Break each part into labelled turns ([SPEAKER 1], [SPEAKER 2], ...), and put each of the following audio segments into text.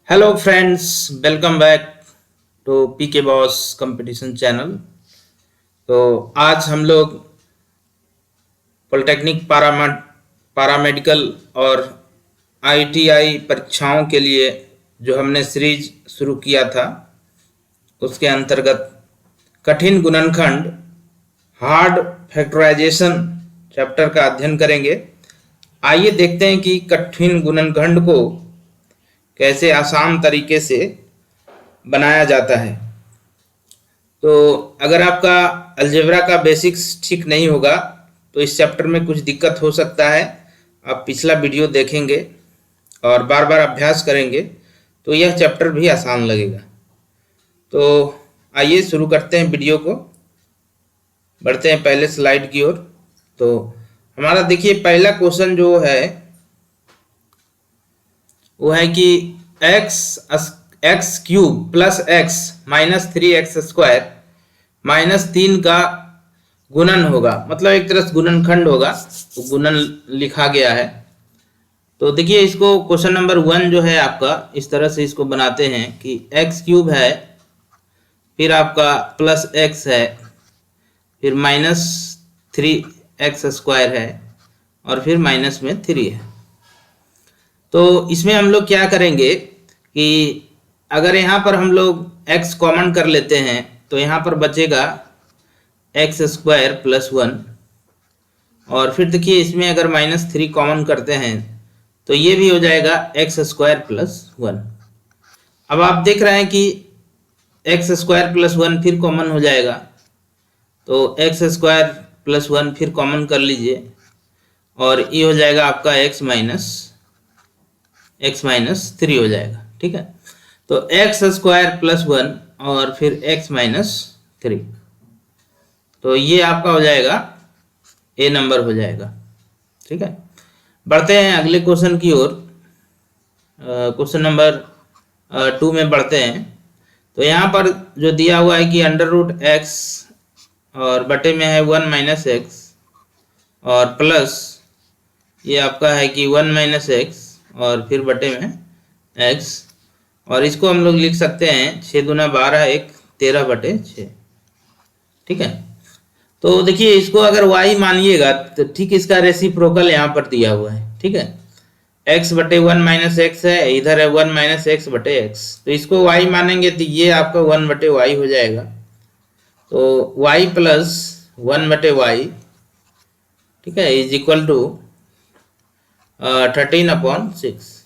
[SPEAKER 1] Hello friends, welcome back to PK boss competition channel. तो आज हम लोग पॉलिटेक्निक पैरामेडिकल और आईटीआई परीक्षाओं के लिए जो हमने सीरीज शुरू किया था उसके अंतर्गत कठिन गुणनखंड हार्ड फैक्टराइजेशन चैप्टर का अध्ययन करेंगे। आइए देखते हैं कि कठिन गुणनखंड को कैसे आसान तरीके से बनाया जाता है। तो अगर आपका अलजेब्रा का बेसिक्स ठीक नहीं होगा तो इस चैप्टर में कुछ दिक्कत हो सकता है। आप पिछला वीडियो देखेंगे और बार बार अभ्यास करेंगे तो यह चैप्टर भी आसान लगेगा। तो आइए शुरू करते हैं वीडियो को, बढ़ते हैं पहले स्लाइड की ओर। तो हमारा देखिए पहला क्वेश्चन जो है वो है कि x cube plus x minus 3x² minus 3 का गुणन होगा, मतलब एक तरह से गुणनखंड होगा, तो गुणन लिखा गया है। तो देखिए इसको क्वेश्चन नंबर 1 जो है आपका इस तरह से इसको बनाते हैं कि एक्स क्यूब है, फिर आपका प्लस एक्स है, फिर माइनस 3x² है और फिर माइनस में 3 है। तो इसमें हम लोग क्या करेंगे कि अगर यहाँ पर हम लोग x कॉमन कर लेते हैं तो यहाँ पर बचेगा x² प्लस 1, और फिर देखिए इसमें अगर -3 कॉमन करते हैं तो ये भी हो जाएगा x² प्लस 1। अब आप देख रहे हैं कि x² प्लस 1 फिर कॉमन हो जाएगा, तो x² प्लस 1 फिर कॉमन कर लीजिए और ये हो जाएगा आपका x माइनस 3 हो जाएगा। ठीक है, तो x² प्लस 1 और फिर x माइनस 3, तो ये आपका हो जाएगा ए नंबर हो जाएगा। ठीक है, बढ़ते हैं अगले क्वेश्चन की ओर। क्वेश्चन नंबर 2 में बढ़ते हैं। तो यहाँ पर जो दिया हुआ है कि √x और बटे में है 1 माइनस एक्स और प्लस ये आपका है कि 1 माइनस एक्स और फिर बटे में x, और इसको हम लोग लिख सकते हैं 6 दूना 12 1 13/6। ठीक है, तो देखिए इसको अगर y मानिएगा तो ठीक इसका रेसिप्रोकल यहाँ पर दिया हुआ है। ठीक है, x बटे 1 माइनस एक्स है, इधर है 1 माइनस एक्स बटे एक्स, तो इसको y मानेंगे तो ये आपका 1 बटे वाई हो जाएगा। तो y प्लस 1 बटे वाई, ठीक है, इज इक्वल टू 13/6।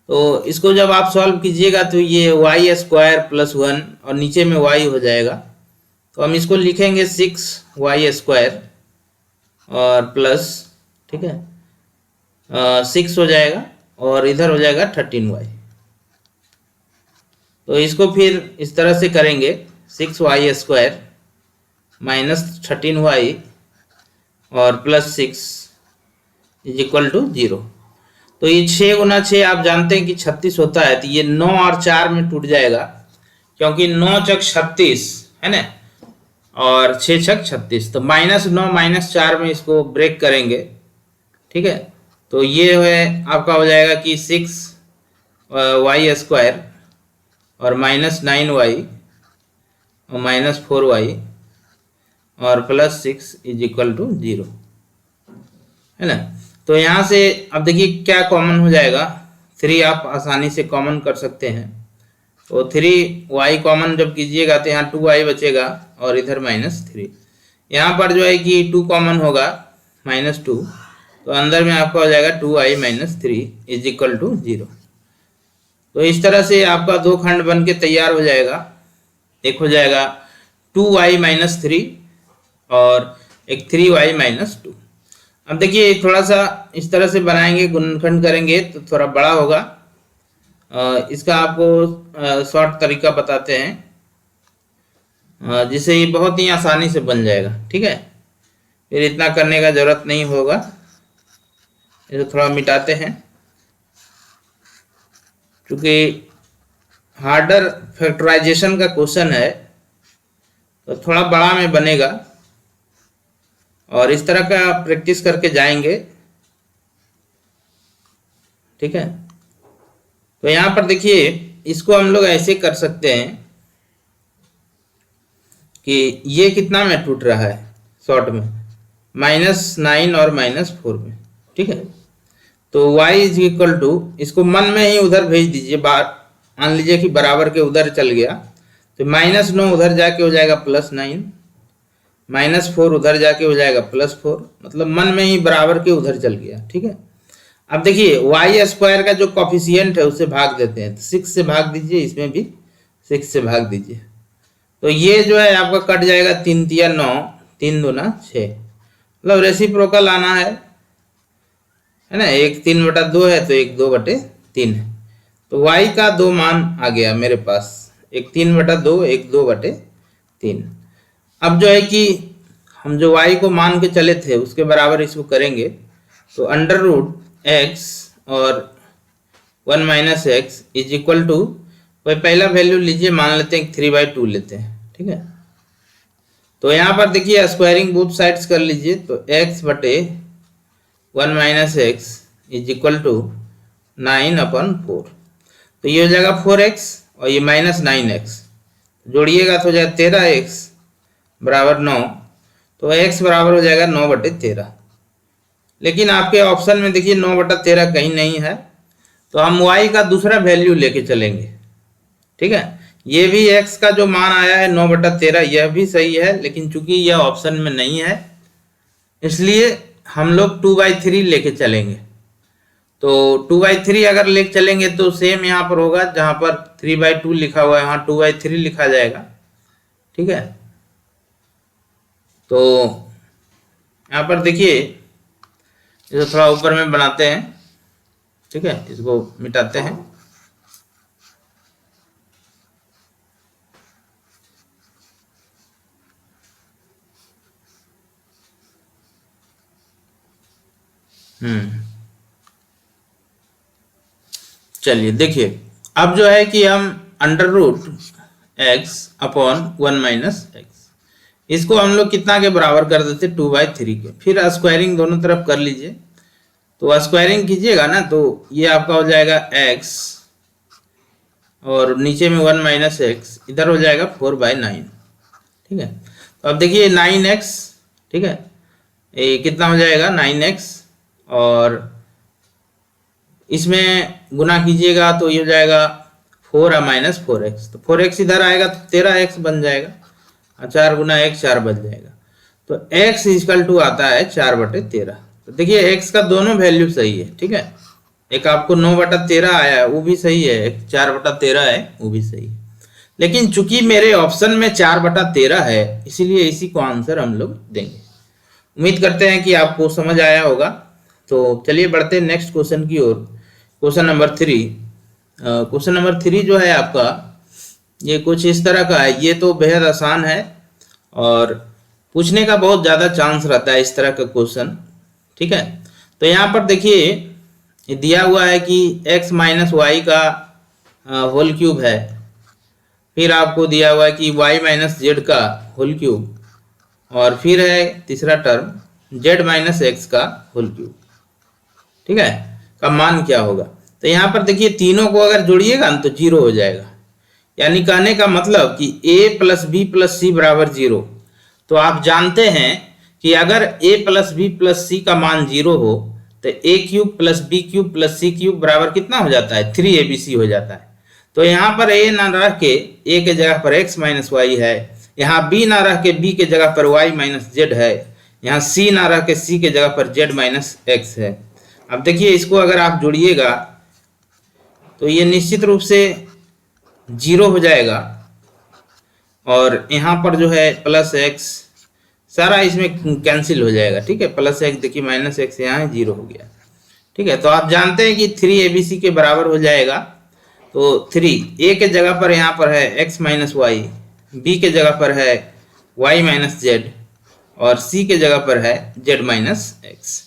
[SPEAKER 1] तो इसको जब आप सॉल्व कीजिएगा तो ये y² प्लस 1 और नीचे में y हो जाएगा, तो हम इसको लिखेंगे 6y² और प्लस, ठीक है, 6 हो जाएगा और इधर हो जाएगा 13y। तो इसको फिर इस तरह से करेंगे 6y² माइनस 13y और प्लस 6 इज इक्वल टू 0। तो ये 6 गुना 6 आप जानते हैं कि 36 होता है, तो ये 9 और 4 में टूट जाएगा, क्योंकि 9 चक 36 है ना, और 6 छक 36, तो -9 -4 में इसको ब्रेक करेंगे। ठीक है, तो ये है आपका हो जाएगा कि 6y² और -9y और -4y और प्लस 6 इज इक्वल टू 0, है ना। तो यहाँ से अब देखिए क्या कॉमन हो जाएगा, 3 आप आसानी से कॉमन कर सकते हैं। तो 3y कॉमन जब कीजिएगा तो यहाँ 2y बचेगा और इधर -3। यहाँ पर जो है कि 2 कॉमन होगा -2, तो अंदर में आपका हो जाएगा 2y - 3 इज इक्वल टू 0। तो इस तरह से आपका 2 खंड बन के तैयार हो जाएगा। एक हो जाएगा 2y - 3 और एक 3y - 2। अब देखिए थोड़ा सा इस तरह से बनाएंगे, गुणनखंड करेंगे तो थोड़ा बड़ा होगा। इसका आपको शॉर्ट तरीका बताते हैं, जिससे ये बहुत ही आसानी से बन जाएगा। ठीक है, फिर इतना करने का जरूरत नहीं होगा। इसे थोड़ा मिटाते हैं, क्योंकि हार्डर फैक्टराइजेशन का क्वेश्चन है तो थोड़ा बड़ा में बनेगा, और इस तरह का प्रैक्टिस करके जाएंगे। ठीक है, तो यहाँ पर देखिए इसको हम लोग ऐसे कर सकते हैं कि ये कितना में टूट रहा है शॉर्ट में, -9 और -4 में, ठीक है। तो y इज इक्वल टू, इसको मन में ही उधर भेज दीजिए, मान लीजिए कि बराबर के उधर चल गया तो -9 उधर जाके हो जाएगा +9, -4 उधर जाके हो जाएगा +4, मतलब मन में ही बराबर के उधर चल गया, ठीक है। अब देखिए वाई स्क्वायर का जो कॉफिशियंट है उसे भाग देते हैं, तो 6 से भाग दीजिए, इसमें भी 6 से भाग दीजिए, तो ये जो है आपका कट जाएगा, 3 तिया 9, 3 दूना 6, मतलब रेसिप्रोकल आना है ना। 1 3/2 है तो 1 2/3 है, तो y का 2 मान आ गया मेरे पास, 1 3/2, 1 2/3। अब जो है कि हम जो y को मान के चले थे उसके बराबर इसको करेंगे, तो √x और 1 - x इज इक्वल टू, कोई पहला वैल्यू लीजिए, मान लेते हैं 3/2 लेते हैं, ठीक है। तो यहाँ पर देखिए स्क्वायरिंग बोथ साइड्स कर लीजिए, तो x/1 - x is equal to 9/4, तो ये हो जाएगा 4x और ये -9x, जोड़िएगा तो हो जाएगा 13x बराबर 9, तो x बराबर हो जाएगा 9/13। लेकिन आपके ऑप्शन में देखिए 9/13 कहीं नहीं है, तो हम y का दूसरा वैल्यू लेके चलेंगे, ठीक है। ये भी x का जो मान आया है 9/13, यह भी सही है, लेकिन चूंकि यह ऑप्शन में नहीं है इसलिए हम लोग 2/3 लेके चलेंगे। तो 2/3 अगर लेके चलेंगे तो सेम यहाँ पर होगा, जहां पर 3/2 लिखा हुआ है वहां 2/3 लिखा जाएगा, ठीक है। तो यहाँ पर देखिए इसे थोड़ा ऊपर में बनाते हैं, ठीक है, इसको मिटाते हैं। चलिए देखिए, अब जो है कि हम √x/1 - x, इसको हम लोग कितना के बराबर कर देते, 2/3 के। फिर स्क्वायरिंग दोनों तरफ कर लीजिए, तो स्क्वायरिंग कीजिएगा ना, तो ये आपका हो जाएगा x और नीचे में 1 - x, इधर हो जाएगा 4/9, ठीक है। तो अब देखिए 9x, ठीक है, ये कितना हो जाएगा 9x, और इसमें गुना कीजिएगा तो ये हो जाएगा 4 - 4x, तो 4x इधर आएगा तो 13x बन जाएगा, 4 गुना 1 4 बन जाएगा, तो x इक्वल टू आता है 4/13। तो देखिए x का दोनों वैल्यू सही है, ठीक है, एक आपको 9/13 आया है वो भी सही है, एक 4/13 है वो भी सही है, लेकिन चूंकि मेरे ऑप्शन में 4/13 है इसीलिए इसी को आंसर हम लोग देंगे। उम्मीद करते हैं कि आपको समझ आया होगा। तो चलिए बढ़ते हैं नेक्स्ट क्वेश्चन की ओर। क्वेश्चन नंबर 3, क्वेश्चन नंबर 3 जो है आपका, ये कुछ इस तरह का है। ये तो बेहद आसान है और पूछने का बहुत ज़्यादा चांस रहता है इस तरह का क्वेश्चन, ठीक है। तो यहाँ पर देखिए ये दिया हुआ है कि x - y का होल क्यूब है, फिर आपको दिया हुआ है कि y - z का होल क्यूब, और फिर है तीसरा टर्म z - x का होल क्यूब, ठीक है, का मान क्या होगा। तो यहाँ पर देखिए तीनों को अगर जोड़िएगा ना तो 0 हो जाएगा, यानी कहने का मतलब कि a + b + c बराबर 0। तो आप जानते हैं कि अगर a + b + c का मान 0 हो तो a³ + b³ + c³ बराबर कितना हो जाता है, 3abc हो जाता है। तो यहाँ पर a ना रह के a के जगह पर x - y है, यहाँ b ना रह के b के जगह पर y - z है, यहाँ c ना रह के c के जगह पर z - x है। अब देखिए इसको अगर आप जोड़िएगा तो ये निश्चित रूप से 0 हो जाएगा, और यहाँ पर जो है +x सारा इसमें कैंसिल हो जाएगा, ठीक है। +x देखिए -x यहाँ है, 0 हो गया, ठीक है। तो आप जानते हैं कि 3abc के बराबर हो जाएगा। तो 3 a के जगह पर यहाँ पर है x - y, b के जगह पर है y - z, और c के जगह पर है z - x।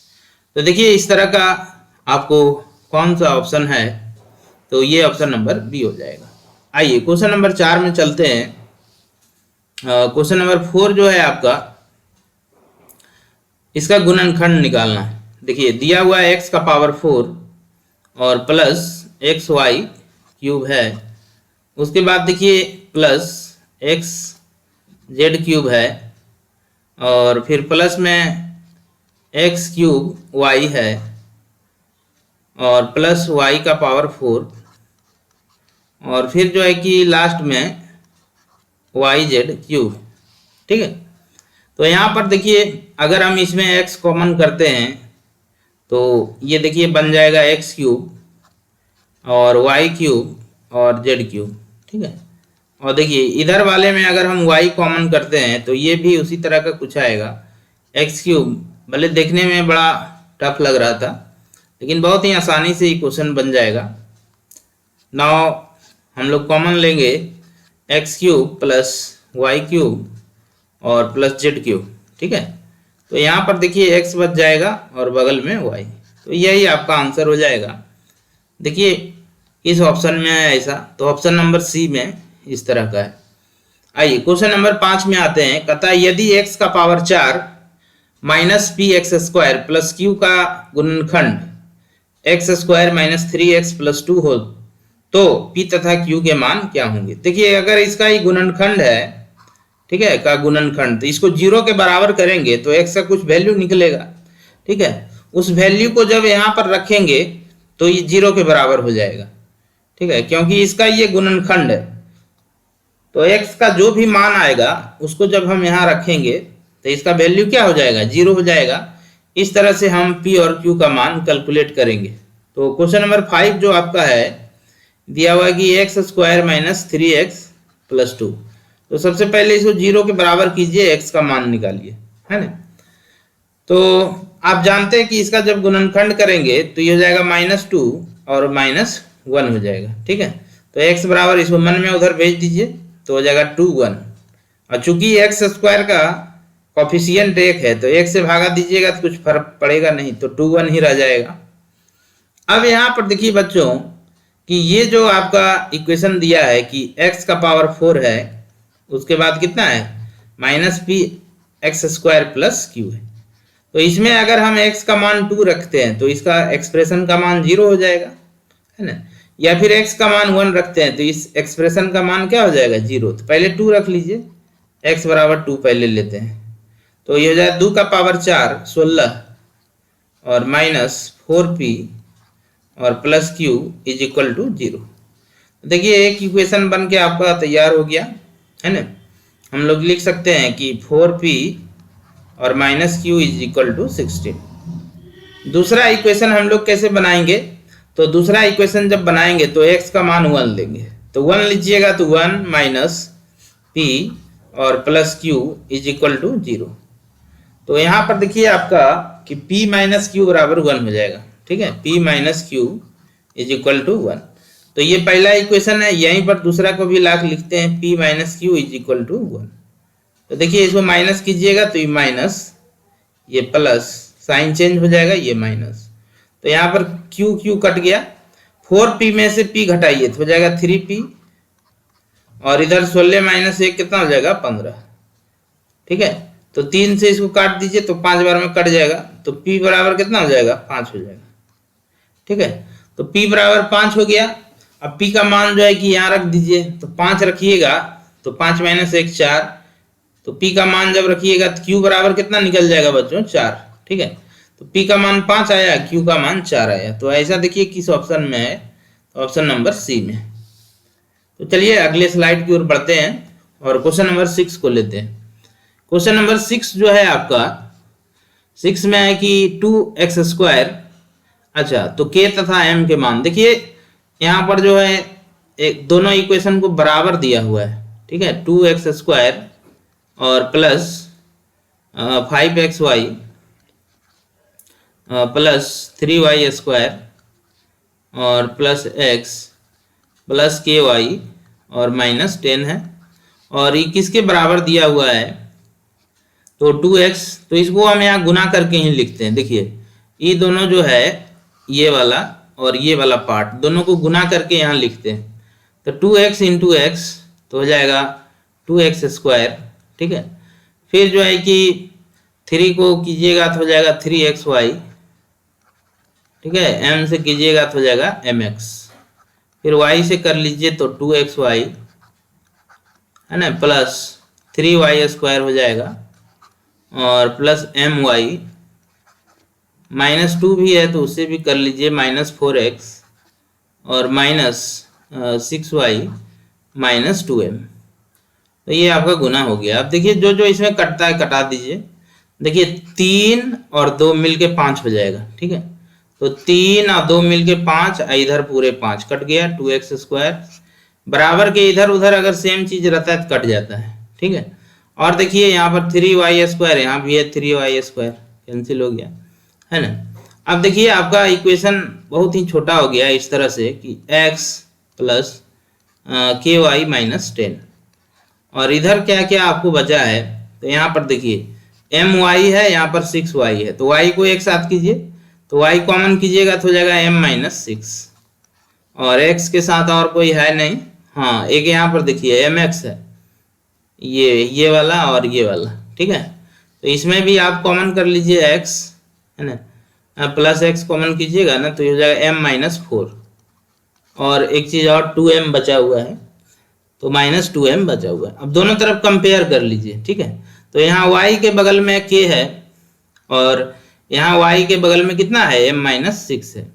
[SPEAKER 1] तो देखिए इस तरह का आपको कौन सा ऑप्शन है, तो ये ऑप्शन नंबर बी हो जाएगा। आइए क्वेश्चन नंबर 4 में चलते हैं। क्वेश्चन नंबर 4 जो है आपका, इसका गुणनखंड निकालना है। देखिए दिया हुआ है x का पावर 4 और +xy क्यूब है, उसके बाद देखिए प्लस एक्स जेड क्यूब है, और फिर प्लस में एक्स क्यूब वाई है, और प्लस वाई का पावर 4, और फिर जो है कि लास्ट में वाई जेड क्यूब। ठीक है, तो यहाँ पर देखिए अगर हम इसमें x कॉमन करते हैं तो ये देखिए बन जाएगा x क्यूब और y क्यूब और z क्यूब। ठीक है, और देखिए इधर वाले में अगर हम y कॉमन करते हैं तो ये भी उसी तरह का कुछ आएगा, x क्यूब। भले देखने में बड़ा टफ लग रहा था लेकिन बहुत ही आसानी से ये क्वेश्चन बन जाएगा। नाउ हम लोग कॉमन लेंगे x cube plus y cube और प्लस जेड क्यूब। ठीक है, तो यहाँ पर देखिए x बच जाएगा और बगल में y, तो यही आपका आंसर हो जाएगा। देखिए इस ऑप्शन में है ऐसा, तो ऑप्शन नंबर सी में इस तरह का है। आइए क्वेश्चन नंबर 5 में आते हैं। कहता है यदि x का power 4 minus p x square plus q का गुणनखंड x square minus 3x plus 2 हो तो p तथा q के मान क्या होंगे। देखिए अगर इसका ही गुणनखंड है, ठीक है, का गुणनखंड, तो इसको 0 के बराबर करेंगे तो x का कुछ वैल्यू निकलेगा। ठीक है, उस वैल्यू को जब यहाँ पर रखेंगे तो ये 0 के बराबर हो जाएगा। ठीक है, क्योंकि इसका ये गुणनखंड है, तो x का जो भी मान आएगा उसको जब हम यहाँ रखेंगे तो इसका वैल्यू क्या हो जाएगा, 0 हो जाएगा। इस तरह से हम p और q का मान कैलकुलेट करेंगे। तो क्वेश्चन नंबर 5 जो आपका है दिया हुआ है कि x square minus 3x plus 2, तो सबसे पहले इसको 0 के बराबर कीजिए, x का मान निकालिए, है ना। तो आप जानते हैं कि इसका जब गुणनखंड करेंगे तो ये हो जाएगा -2 और -1 हो जाएगा। ठीक है, तो x बराबर इसको मन में उधर भेज दीजिए तो हो जाएगा 2 1, और चूंकि एक्स स्क्वायर का कॉफिशिएंट 1 है तो 1 से भागा दीजिएगा तो कुछ फर्क पड़ेगा नहीं, तो 2 1 ही रह जाएगा। अब यहाँ पर देखिए बच्चों कि ये जो आपका इक्वेशन दिया है कि x का पावर 4 है, उसके बाद कितना है minus p x square plus Q है, तो इसमें अगर हम x का मान 2 रखते हैं तो इसका एक्सप्रेशन का मान 0 हो जाएगा, है ना। या फिर x का मान 1 रखते हैं तो इस एक्सप्रेशन का मान क्या हो जाएगा 0। तो पहले 2 रख लीजिए, x बराबर 2 पहले लेते हैं, तो ये हो जाए 2 का पावर 4 16 और माइनस 4p और plus q is equal to 0। देखिए एक इक्वेशन बन के आपका तैयार हो गया, है ना। हम लोग लिख सकते हैं कि 4p और minus q is equal to 16। दूसरा इक्वेशन हम लोग कैसे बनाएंगे, तो दूसरा इक्वेशन जब बनाएंगे तो x का मान 1 लेंगे, तो 1 लीजिएगा तो 1 माइनस p और plus q is equal to 0। तो यहाँ पर देखिए आपका कि p माइनस क्यू बराबर 1 हो जाएगा। ठीक है, p minus q is equal to 1, तो ये पहला इक्वेशन है। यहीं पर दूसरा को भी लाख लिखते हैं, p minus q is equal to 1। तो देखिए इसको माइनस कीजिएगा तो ये माइनस, ये प्लस, साइन चेंज हो जाएगा, ये माइनस, तो यहाँ पर क्यू क्यू कट गया, 4p में से p घटाइए तो हो जाएगा 3p, और इधर 16 माइनस 1 कितना हो जाएगा 15। ठीक है, तो 3 से इसको काट दीजिए तो 5 बार में कट जाएगा, तो p बराबर कितना हो जाएगा 5 हो जाएगा। ठीक है, तो p बराबर 5 हो गया। अब p का मान जो है कि यहाँ रख दीजिए, तो 5 रखिएगा तो 5 माइनस 1 4, तो p का मान जब रखिएगा तो q बराबर कितना निकल जाएगा बच्चों 4। ठीक है, तो p का मान 5 आया, q का मान 4 आया। तो ऐसा देखिए किस ऑप्शन में है, ऑप्शन नंबर सी में। तो चलिए अगले स्लाइड की ओर बढ़ते हैं और क्वेश्चन नंबर 6 को लेते हैं। क्वेश्चन नंबर 6 जो है आपका 6 में है कि 2x स्क्वायर, अच्छा तो k तथा m के मान, देखिए यहाँ पर जो है एक दोनों इक्वेशन को बराबर दिया हुआ है। ठीक है, 2x स्क्वायर और plus 5xy plus 3y square और प्लस x प्लस ky और माइनस 10 है, और ये किसके बराबर दिया हुआ है, तो 2x, तो इसको हम यहाँ गुना करके ही लिखते हैं। देखिए ये दोनों जो है ये वाला और ये वाला पार्ट दोनों को गुना करके यहाँ लिखते हैं, तो 2x इंटू एक्स तो हो जाएगा 2x स्क्वायर। ठीक है, फिर जो है कि 3 को कीजिएगा तो हो जाएगा 3xy। ठीक है, m से कीजिएगा तो हो जाएगा mx। फिर y से कर लीजिए तो 2xy है ना, प्लस 3y² हो जाएगा, और प्लस my, -2 भी है तो उससे भी कर लीजिए, -4x, और -6y -2m। तो ये आपका गुना हो गया। अब देखिए जो जो इसमें कटता है कटा दीजिए। देखिए 3 और 2 मिलके 5 हो जाएगा, ठीक है। तो 3 और 2 मिलके 5, इधर पूरे 5 कट गया, 2x² बराबर के इधर उधर अगर सेम चीज रहता है तो कट जाता है, ठीक है। और देखिए यहाँ पर 3y², यहाँ भी है 3y², कैंसिल हो गया, है ना। अब देखिए आपका इक्वेशन बहुत ही छोटा हो गया इस तरह से कि x प्लस ky -10, और इधर क्या क्या आपको बचा है, तो यहाँ पर देखिए my है, यहाँ पर 6y है, तो y को एक साथ कीजिए, तो y कॉमन कीजिएगा तो हो जाएगा m -6, और x के साथ और कोई है नहीं, हाँ एक यहाँ पर देखिए mx है, ये वाला और ये वाला, ठीक है। तो इसमें भी आप कॉमन कर लीजिए x, है ना, प्लस x कॉमन कीजिएगा ना तो ये हो जाएगा m -4, और एक चीज और 2m बचा हुआ है, तो -2m बचा हुआ है। अब दोनों तरफ कंपेयर कर लीजिए, ठीक है। तो यहाँ y के बगल में k है, और यहाँ y के बगल में कितना है, m -6 है।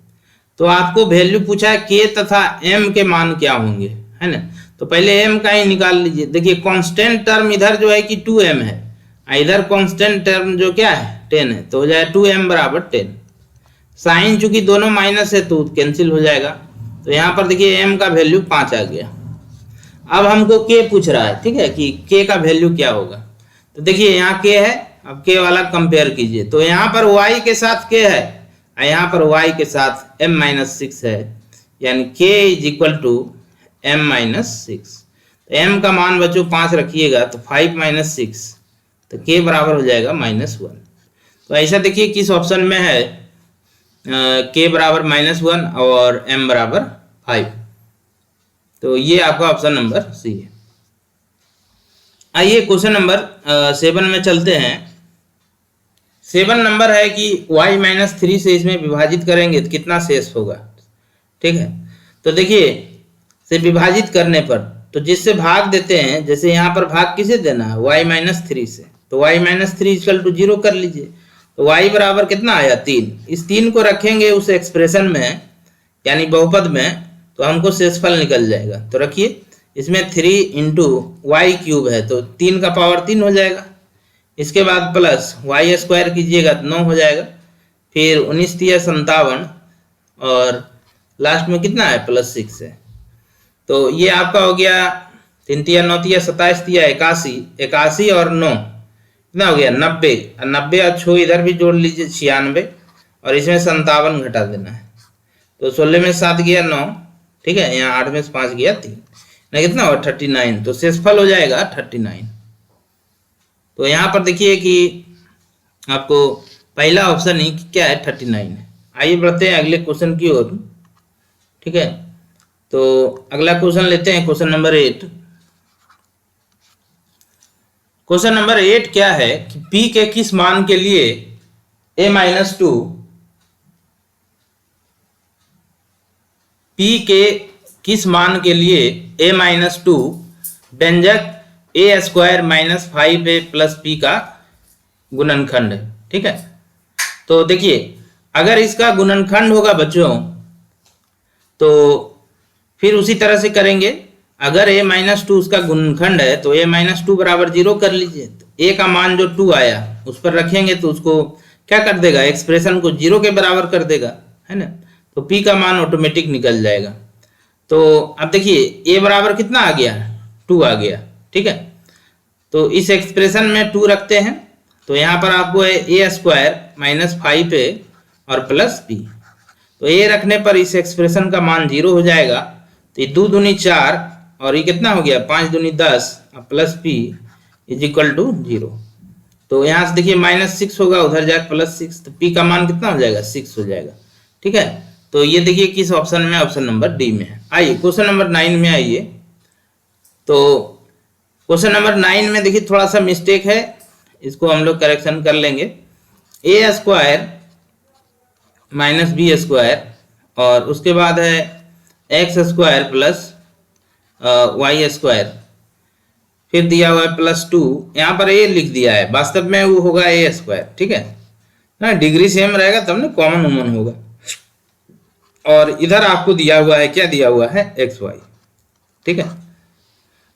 [SPEAKER 1] तो आपको वैल्यू पूछा है k तथा m के मान क्या होंगे, है ना। तो पहले m का ही निकाल लीजिए। देखिए कांस्टेंट टर्म इधर जो है कि 2m है, इधर कांस्टेंट टर्म जो क्या है 10 है, तो हो जाए 2m = 10। साइन चूंकि दोनों माइनस है तो कैंसिल हो जाएगा, तो यहाँ पर देखिए m का वैल्यू 5 आ गया। अब हमको k पूछ रहा है, ठीक है, कि k का वैल्यू क्या होगा। तो देखिए यहाँ k है, अब k वाला कंपेयर कीजिए, तो यहाँ पर y के साथ k है, यहाँ पर y के साथ m -6 है, यानी k = m -6। तो m का मान बच्चों 5 रखिएगा, तो 5 - 6, तो k बराबर हो जाएगा -1। तो ऐसा देखिए किस ऑप्शन में है, k बराबर -1 और m बराबर 5। तो ये आपका ऑप्शन नंबर सी है। आइए क्वेश्चन नंबर 7 में चलते हैं। 7 नंबर है कि y -3 से इसमें विभाजित करेंगे तो कितना शेष होगा, ठीक है। तो देखिए से विभाजित करने पर तो जिससे भाग देते हैं, जैसे यहाँ पर भाग किसे देना है, y -3 से, तो y -3 = 0 कर लीजिए। तो y बराबर कितना आया 3, इस 3 को रखेंगे उस एक्सप्रेशन में यानी बहुपद में, तो हमको शेषफल निकल जाएगा। तो रखिए इसमें 3 × y³ है, तो 3 का पावर 3 हो जाएगा। इसके बाद प्लस y² कीजिएगा तो 9 हो जाएगा, फिर 19 × 57, और लास्ट में कितना है +6 है। तो ये आपका हो गया 3 × 9 = 27, 81, 81 और 9 कितना हो गया 90, 90 और 6 इधर भी जोड़ लीजिए 96, और इसमें 57 घटा देना है। तो 16 में 7 गया 9, ठीक है, यहाँ 8 में 5 गया 3, ना कितना हुआ 39। तो शेषफल हो जाएगा 39। तो यहाँ पर देखिए कि आपको पहला ऑप्शन ही क्या है 39 है। आइए बढ़ते हैं अगले क्वेश्चन की ओर, ठीक है। तो अगला क्वेश्चन लेते हैं, क्वेश्चन नंबर 8। क्वेश्चन नंबर 8 क्या है कि p के किस मान के लिए a-2, p के किस मान के लिए a-2 व्यंजक a² - 5a + p का गुणनखंड है, ठीक है। तो देखिए अगर इसका गुणनखंड होगा बच्चों तो फिर उसी तरह से करेंगे। अगर a-2 उसका गुणनखंड है तो a-2 = 0 कर लीजिए। तो a का मान जो 2 आया उस पर रखेंगे तो उसको क्या कर देगा, एक्सप्रेशन को 0 के बराबर कर देगा, है ना। तो p का मान ऑटोमेटिक निकल जाएगा। तो अब देखिए a बराबर कितना आ गया, 2 आ गया, ठीक है। तो इस एक्सप्रेशन में 2 रखते हैं, तो यहाँ पर आपको है a² - 5a और प्लस p। तो a रखने पर इस एक्सप्रेशन का मान 0 हो जाएगा। तो ये 2 दूनी 4 और ये कितना हो गया 5 दूनी 10 प्लस p = 0। तो यहाँ से देखिए -6 होगा, उधर जाकर +6, तो p का मान कितना हो जाएगा 6 हो जाएगा, ठीक है। तो ये देखिए किस ऑप्शन में, ऑप्शन नंबर डी में है। आइए क्वेश्चन नंबर 9 में आइए। तो क्वेश्चन नंबर 9 में देखिए थोड़ा सा मिस्टेक है, इसको हम लोग करेक्शन कर लेंगे। a² - b² और उसके बाद है x square plus y square, फिर दिया हुआ है +2, यहाँ पर ए लिख दिया है, वास्तव में वो होगा ए स्क्वायर, ठीक है ना, डिग्री सेम रहेगा तब ना कॉमन वॉमन होगा। और इधर आपको दिया हुआ है, क्या दिया हुआ है, एक्स वाई, ठीक है।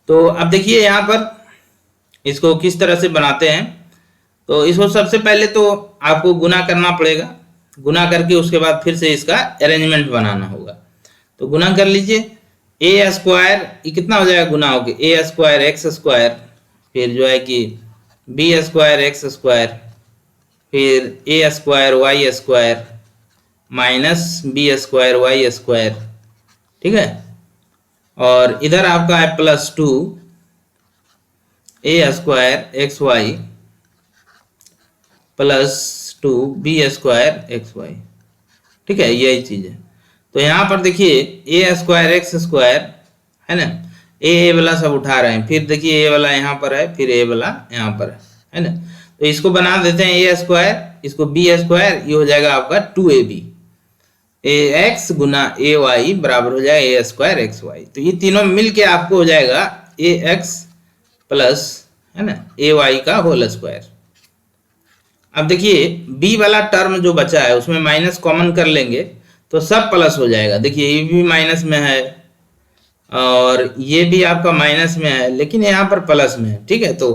[SPEAKER 1] तो अब देखिए यहाँ पर इसको किस तरह से बनाते हैं। तो इसको सबसे पहले तो आपको गुना करना पड़ेगा, गुना करके उसके बाद फिर से इसका अरेंजमेंट बनाना होगा। तो गुना कर लीजिए, ए स्क्वायर ये कितना हो जाएगा गुना होके, ए स्क्वायर एक्स स्क्वायर, फिर जो है कि बी स्क्वायर एक्स स्क्वायर, फिर a square y square minus b square y square, ठीक है। और इधर आपका है +2 a square x y +2 b square x y, ठीक है, यही चीज है। तो यहाँ पर देखिए ए स्क्वायर एक्स स्क्वायर है ना, ए वाला सब उठा रहे हैं, फिर देखिए ए वाला यहाँ पर है, फिर ए वाला यहाँ पर है ना। तो इसको बना देते हैं ए स्क्वायर, इसको बी स्क्वायर, ये हो जाएगा आपका 2ab, ए एक्स गुना ए वाई बराबर हो जाएगा ए स्क्वायर एक्स वाई। तो ये तीनों मिल के आपको हो जाएगा ए एक्स प्लस है ना ए वाई का होल स्क्वायर। अब देखिए बी वाला टर्म जो बचा है उसमें माइनस कॉमन कर लेंगे तो सब प्लस हो जाएगा। देखिए ये भी माइनस में है और ये भी आपका माइनस में है, लेकिन यहाँ पर प्लस में है, ठीक है। तो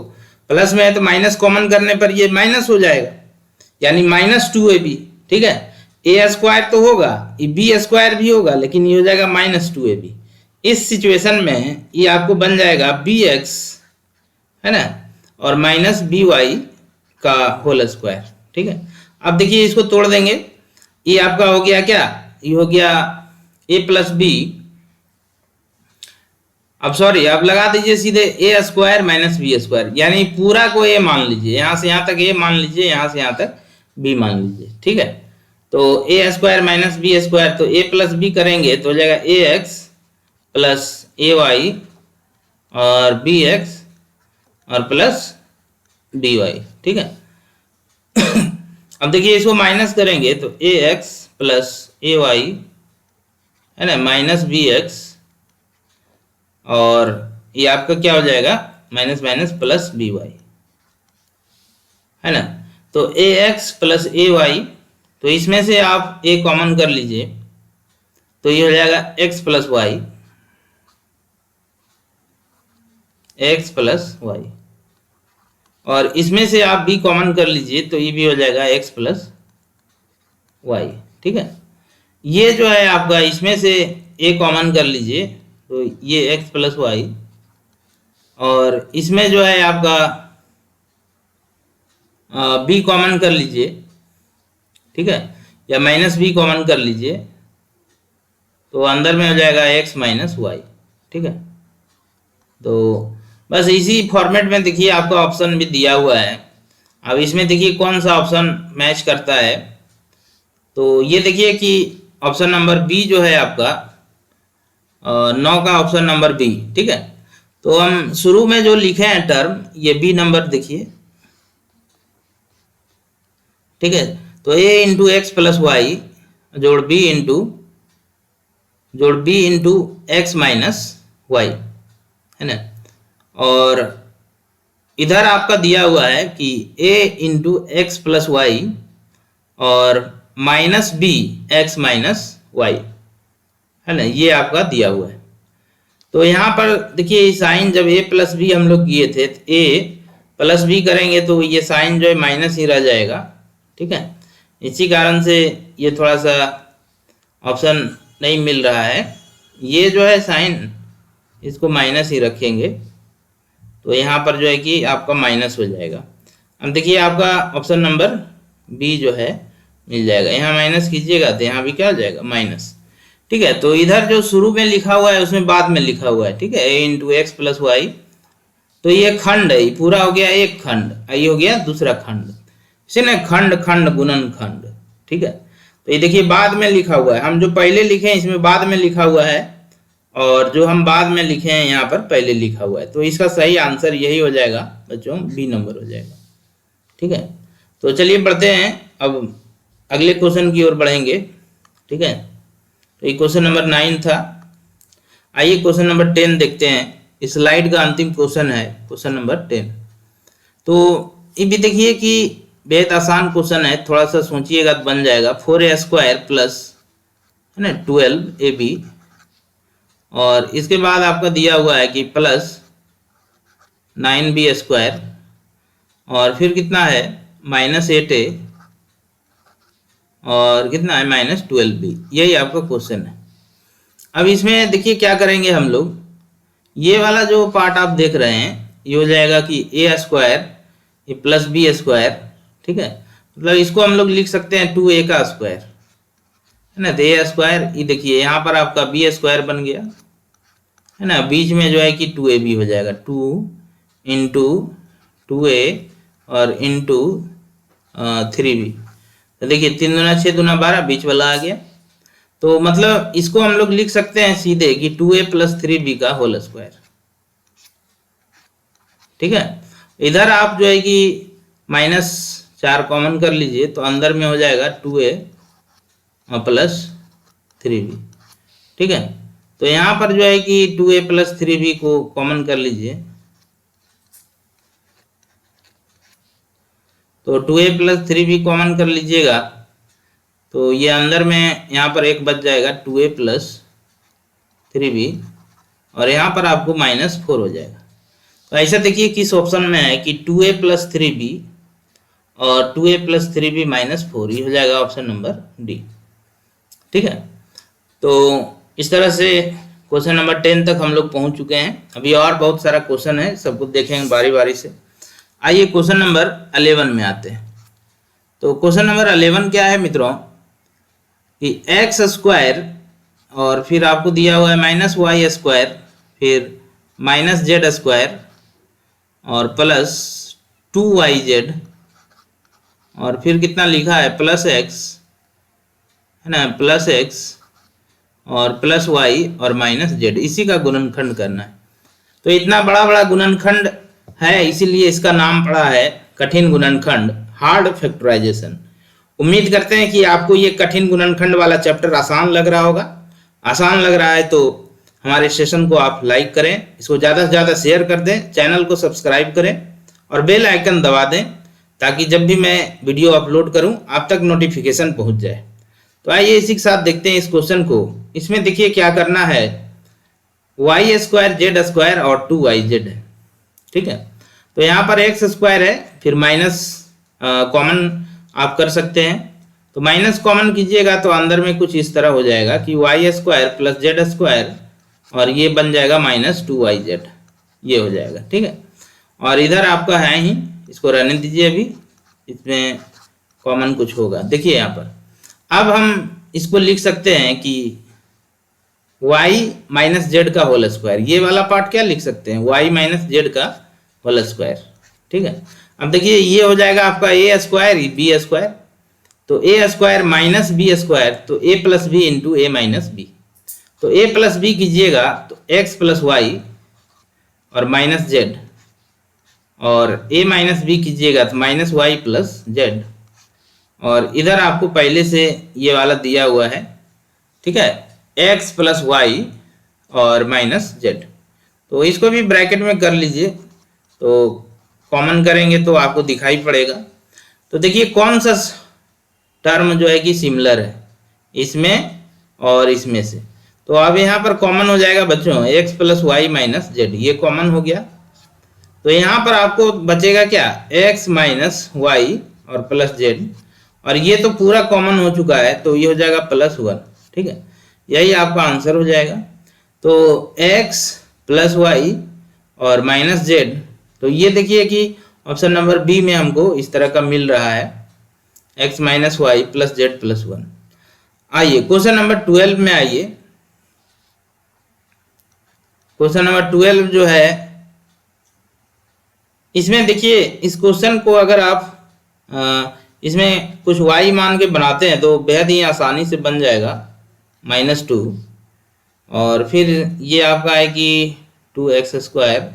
[SPEAKER 1] प्लस में है तो माइनस कॉमन करने पर ये माइनस हो जाएगा, यानी -2ab, ठीक है। ए स्क्वायर तो होगा, ये बी स्क्वायर भी होगा, लेकिन ये हो जाएगा -2ab। इस सिचुएशन में ये आपको बन जाएगा bx है ना और माइनस by का होल स्क्वायर, ठीक है। अब देखिए इसको तोड़ देंगे, ये आपका हो गया क्या, ये हो गया a प्लस बी, अब सॉरी आप लगा दीजिए सीधे ए स्क्वायर माइनस बी स्क्वायर, यानी पूरा को ए मान लीजिए, यहां से यहां तक ए मान लीजिए, यहां से यहां तक बी मान लीजिए, ठीक है। तो ए स्क्वायर माइनस बी स्क्वायर, तो ए प्लस बी करेंगे तो हो जाएगा ए एक्स प्लस ए वाई और बी एक्स और प्लस डी वाई, ठीक है। अब देखिए इसको माइनस करेंगे तो a x plus a Y है ना माइनस बी एक्स, और ये आपका क्या हो जाएगा minus minus plus b y है ना। तो a x plus a y, तो इसमें से आप ए कॉमन कर लीजिए तो ये हो जाएगा x plus y, x plus y, और इसमें से आप b कॉमन कर लीजिए तो ये भी हो जाएगा x प्लस वाई, ठीक है। ये जो है आपका इसमें से a कॉमन कर लीजिए तो ये x प्लस वाई, और इसमें जो है आपका b कॉमन कर लीजिए, ठीक है, या माइनस बी कॉमन कर लीजिए तो अंदर में हो जाएगा x माइनस वाई, ठीक है। तो बस इसी फॉर्मेट में देखिए आपका ऑप्शन भी दिया हुआ है। अब इसमें देखिए कौन सा ऑप्शन मैच करता है, तो ये देखिए कि ऑप्शन नंबर बी जो है आपका 9 का ऑप्शन नंबर बी, ठीक है। तो हम शुरू में जो लिखे हैं टर्म, ये बी नंबर देखिए, ठीक है। तो a into x plus y जोड़ b into x minus y है ना, और इधर आपका दिया हुआ है कि a into x plus y और minus b x minus y है ना, ये आपका दिया हुआ है। तो यहाँ पर देखिए साइन जब a प्लस बी हम लोग किए थे, तो a प्लस बी करेंगे तो ये साइन जो है माइनस ही रह जाएगा, ठीक है। इसी कारण से ये थोड़ा सा ऑप्शन नहीं मिल रहा है, ये जो है साइन इसको माइनस ही रखेंगे तो यहाँ पर जो है कि आपका माइनस हो जाएगा। अब देखिए आपका ऑप्शन नंबर बी जो है मिल जाएगा, यहाँ माइनस कीजिएगा तो यहाँ भी क्या हो जाएगा माइनस, ठीक है। तो इधर जो शुरू में लिखा हुआ है उसमें बाद में लिखा हुआ है, ठीक है, a into x plus y, तो ये खंड है, पूरा हो गया एक खंड, ये हो गया दूसरा खंड, इसे ना खंड खंड गुणन खंड, ठीक है। तो ये देखिए बाद में लिखा हुआ है, हम जो पहले लिखे हैं इसमें बाद में लिखा हुआ है, और जो हम बाद में लिखे हैं यहाँ पर पहले लिखा हुआ है। तो इसका सही आंसर यही हो जाएगा बच्चों, बी नंबर हो जाएगा, ठीक है। तो चलिए बढ़ते हैं, अब अगले क्वेश्चन की ओर बढ़ेंगे, ठीक है। तो ये क्वेश्चन नंबर 9 था। आइए क्वेश्चन नंबर 10 देखते हैं। इस स्लाइड का अंतिम क्वेश्चन है क्वेश्चन नंबर 10। तो ये भी देखिए कि बेहद आसान क्वेश्चन है, थोड़ा सा सोचिएगा तो बन जाएगा। 4a² प्लस है ना 12ab, और इसके बाद आपका दिया हुआ है कि प्लस 9b², और फिर कितना है -8a, और कितना है -12b। यही आपका क्वेश्चन है। अब इसमें देखिए क्या करेंगे हम लोग, ये वाला जो पार्ट आप देख रहे हैं ये हो जाएगा कि a² ये प्लस b², ठीक है। मतलब इसको हम लोग लिख सकते हैं 2a का स्क्वायर, है ना। तो a², ये देखिए यहाँ पर आपका b² बन गया, है ना। बीच में जो है कि 2ab हो जाएगा, 2 इंटू 2a और इंटू 3b। तो देखिए 3 दूना 6 दूना 12, बीच वाला आ गया। तो मतलब इसको हम लोग लिख सकते हैं सीधे कि 2a प्लस 3b का होल स्क्वायर, ठीक है। इधर आप जो है कि -4 कॉमन कर लीजिए, तो अंदर में हो जाएगा 2a प्लस 3b, ठीक है। तो यहाँ पर जो है कि 2a प्लस 3b को कॉमन कर लीजिए, तो 2a प्लस 3b कॉमन कर लीजिएगा, तो ये अंदर में यहाँ पर एक बच जाएगा 2a प्लस 3b, और यहाँ पर आपको -4 हो जाएगा। तो ऐसा देखिए किस ऑप्शन में है कि 2a प्लस 3b और 2a प्लस 3b -4, ये हो जाएगा ऑप्शन नंबर डी, ठीक है। तो इस तरह से क्वेश्चन नंबर 10 तक हम लोग पहुंच चुके हैं। अभी और बहुत सारा क्वेश्चन है, सब कुछ देखेंगे बारी बारी से। आइए क्वेश्चन नंबर 11 में आते हैं। तो क्वेश्चन नंबर 11 क्या है मित्रों कि x² और फिर आपको दिया हुआ है -y², फिर -z² और प्लस 2yz, और फिर कितना लिखा है प्लस x, है ना, प्लस x और प्लस y और -z, इसी का गुणनखंड करना है। तो इतना बड़ा बड़ा गुणनखंड है, इसीलिए इसका नाम पड़ा है कठिन गुणनखंड, हार्ड फैक्टराइजेशन। उम्मीद करते हैं कि आपको ये कठिन गुणनखंड वाला चैप्टर आसान लग रहा होगा। आसान लग रहा है तो हमारे सेशन को आप लाइक करें, इसको ज़्यादा से ज़्यादा शेयर कर दें, चैनल को सब्सक्राइब करें और बेल आइकन दबा दें, ताकि जब भी मैं वीडियो अपलोड करूं आप तक नोटिफिकेशन पहुंच जाए। तो आइए इसी के साथ देखते हैं इस क्वेश्चन को। इसमें देखिए क्या करना है, y² z² और 2yz है, ठीक है। तो यहाँ पर x² है, फिर माइनस कॉमन आप कर सकते हैं। तो माइनस कॉमन कीजिएगा तो अंदर में कुछ इस तरह हो जाएगा कि y² प्लस z² और ये बन जाएगा -2yz, ये हो जाएगा, ठीक है। और इधर आपका है ही, इसको रहने दीजिए, अभी इसमें कॉमन कुछ होगा। देखिए यहाँ पर अब हम इसको लिख सकते हैं कि y माइनस जेड का होल स्क्वायर, ये वाला पार्ट क्या लिख सकते हैं, y माइनस जेड का होल स्क्वायर, ठीक है। अब देखिए ये हो जाएगा आपका a² b², तो a² माइनस b², तो a plus b into a minus b. तो a प्लस बी कीजिएगा तो x प्लस वाई और माइनस जेड, और a माइनस बी कीजिएगा तो -y प्लस जेड, और इधर आपको पहले से ये वाला दिया हुआ है, ठीक है, x प्लस वाई और -z। तो इसको भी ब्रैकेट में कर लीजिए, तो कॉमन करेंगे तो आपको दिखाई पड़ेगा। तो देखिए कौन सा टर्म जो है कि सिमिलर है इसमें और इसमें से। तो अब यहाँ पर कॉमन हो जाएगा बच्चों x plus y minus z, ये कॉमन हो गया। तो यहाँ पर आपको बचेगा क्या, x माइनस वाई और प्लस जेड, और ये तो पूरा कॉमन हो चुका है, तो ये हो जाएगा +1, ठीक है। यही आपका आंसर हो जाएगा। तो x प्लस वाई और माइनस जेड, तो ये देखिए कि ऑप्शन नंबर बी में हमको इस तरह का मिल रहा है, x minus y plus z plus 1। आइए क्वेश्चन नंबर 12 में आइए। क्वेश्चन नंबर 12 जो है, इसमें देखिए इस क्वेश्चन को अगर आप इसमें कुछ y मान के बनाते हैं तो बेहद ही आसानी से बन जाएगा, -2, और फिर ये आपका है कि 2x²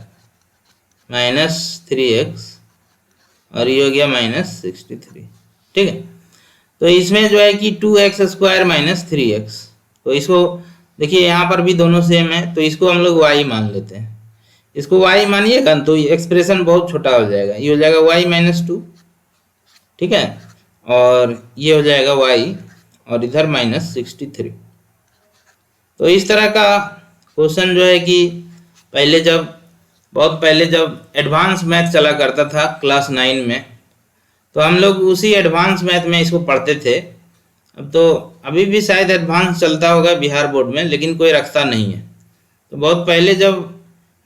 [SPEAKER 1] माइनस 3x, और ये हो गया -63, ठीक है। तो इसमें जो है कि 2x² माइनस 3x, तो इसको देखिए यहाँ पर भी दोनों सेम है, तो इसको हम लोग y मान लेते हैं। इसको y मानिएगा तो एक्सप्रेशन बहुत छोटा हो जाएगा, ये हो जाएगा y-2, ठीक है, और ये हो जाएगा y और इधर -63। तो इस तरह का क्वेश्चन जो है कि बहुत पहले जब एडवांस मैथ चला करता था क्लास 9 में, तो हम लोग उसी एडवांस मैथ में इसको पढ़ते थे। अब तो अभी भी शायद एडवांस चलता होगा बिहार बोर्ड में, लेकिन कोई रखता नहीं है। तो बहुत पहले जब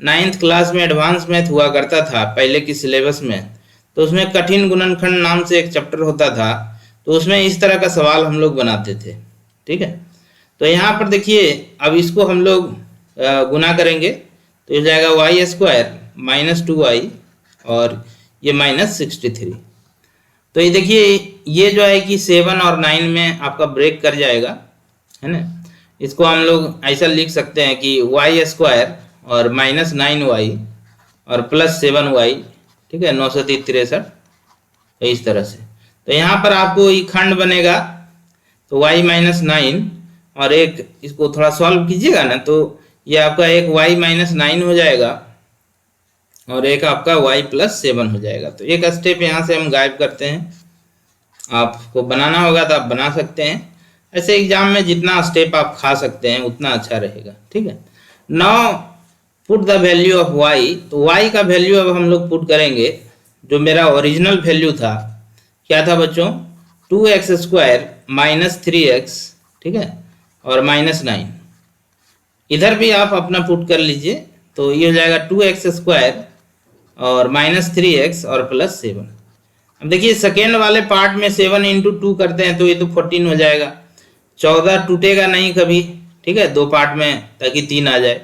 [SPEAKER 1] 9th क्लास में एडवांस मैथ हुआ करता था पहले की सिलेबस में, तो उसमें कठिन गुणनखंड नाम से एक चैप्टर होता था, तो उसमें इस तरह का सवाल हम लोग बनाते थे, ठीक है। तो यहाँ पर देखिए अब इसको हम लोग गुना करेंगे, तो ये जाएगा y² -2y और ये -63। तो ये देखिए ये जो है कि 7 और 9 में आपका ब्रेक कर जाएगा, है ना। इसको हम लोग ऐसा लिख सकते हैं कि y² और -9y और +7y, ठीक है, 963, इस तरह से। तो यहाँ पर आपको ये खंड बनेगा, तो y-9 और एक इसको थोड़ा सॉल्व कीजिएगा ना, तो ये आपका एक y-9 हो जाएगा और एक आपका y+7 हो जाएगा। तो एक स्टेप यहाँ से हम गायब करते हैं। आपको बनाना होगा तो आप बना सकते हैं, ऐसे एग्जाम में जितना स्टेप आप खा सकते हैं उतना अच्छा रहेगा, ठीक है। Now put the value of y, तो y का वैल्यू अब हम लोग पुट करेंगे। जो मेरा ओरिजिनल वैल्यू था क्या था बच्चों, 2x² -3x, ठीक है, और -9। इधर भी आप अपना पुट कर लीजिए, तो ये हो जाएगा 2x² और -3x और +7। अब देखिए सेकेंड वाले पार्ट में 7 × 2 करते हैं तो ये तो 14 हो जाएगा। 14 टूटेगा नहीं कभी, ठीक है, 2 पार्ट में, ताकि 3 आ जाए।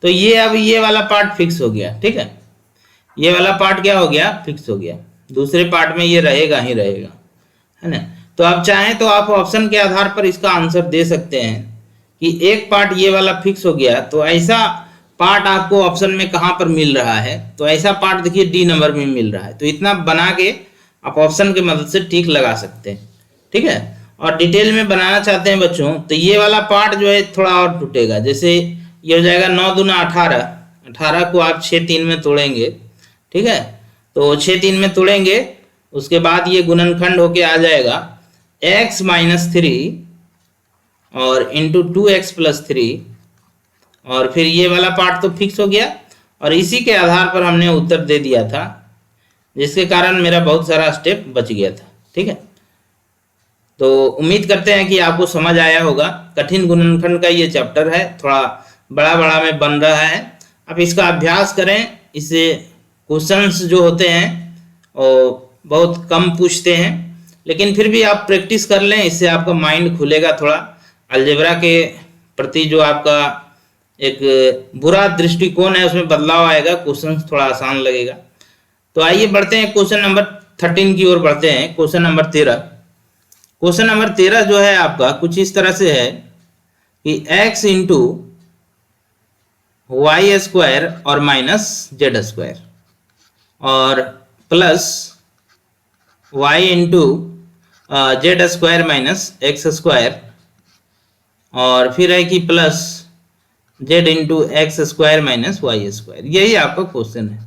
[SPEAKER 1] तो ये अब ये वाला पार्ट फिक्स हो गया, ठीक है, ये वाला पार्ट क्या हो गया, फिक्स हो गया। दूसरे पार्ट में ये रहेगा ही रहेगा, है ना। तो आप चाहें तो आप ऑप्शन के आधार पर इसका आंसर दे सकते हैं कि एक पार्ट ये वाला फिक्स हो गया, तो ऐसा पार्ट आपको ऑप्शन में कहाँ पर मिल रहा है, तो ऐसा पार्ट देखिए डी नंबर में मिल रहा है। तो इतना बना के आप ऑप्शन की मदद से टिक लगा सकते हैं, ठीक है। और डिटेल में बनाना चाहते हैं बच्चों, तो ये वाला पार्ट जो है थोड़ा और टूटेगा। जैसे ये हो जाएगा 9 दूना 18, 18 को आप 6 3 में तोड़ेंगे, ठीक है, तो 6 3 में तोड़ेंगे, उसके बाद ये गुणनखंड होके आ जाएगा x-3 और इंटू 2x + 3, और फिर ये वाला पार्ट तो फिक्स हो गया, और इसी के आधार पर हमने उत्तर दे दिया था, जिसके कारण मेरा बहुत सारा स्टेप बच गया था, ठीक है। तो उम्मीद करते हैं कि आपको समझ आया होगा। कठिन गुणनखंड का ये चैप्टर है, थोड़ा बड़ा बड़ा में बन रहा है। आप इसका अभ्यास करें, इससे क्वेश्चंस जो होते हैं वो बहुत कम पूछते हैं, लेकिन फिर भी आप प्रैक्टिस कर लें, इससे आपका माइंड खुलेगा। थोड़ा अलजेब्रा के प्रति जो आपका एक बुरा दृष्टिकोण है उसमें बदलाव आएगा, क्वेश्चन थोड़ा आसान लगेगा। तो आइए बढ़ते हैं क्वेश्चन नंबर 13 की ओर बढ़ते हैं। क्वेश्चन नंबर 13, क्वेश्चन नंबर 13 जो है आपका कुछ इस तरह से है कि x × y² और -z² और प्लस y × z² - x² और फिर है कि प्लस z × x² - y²। यही आपका क्वेश्चन है।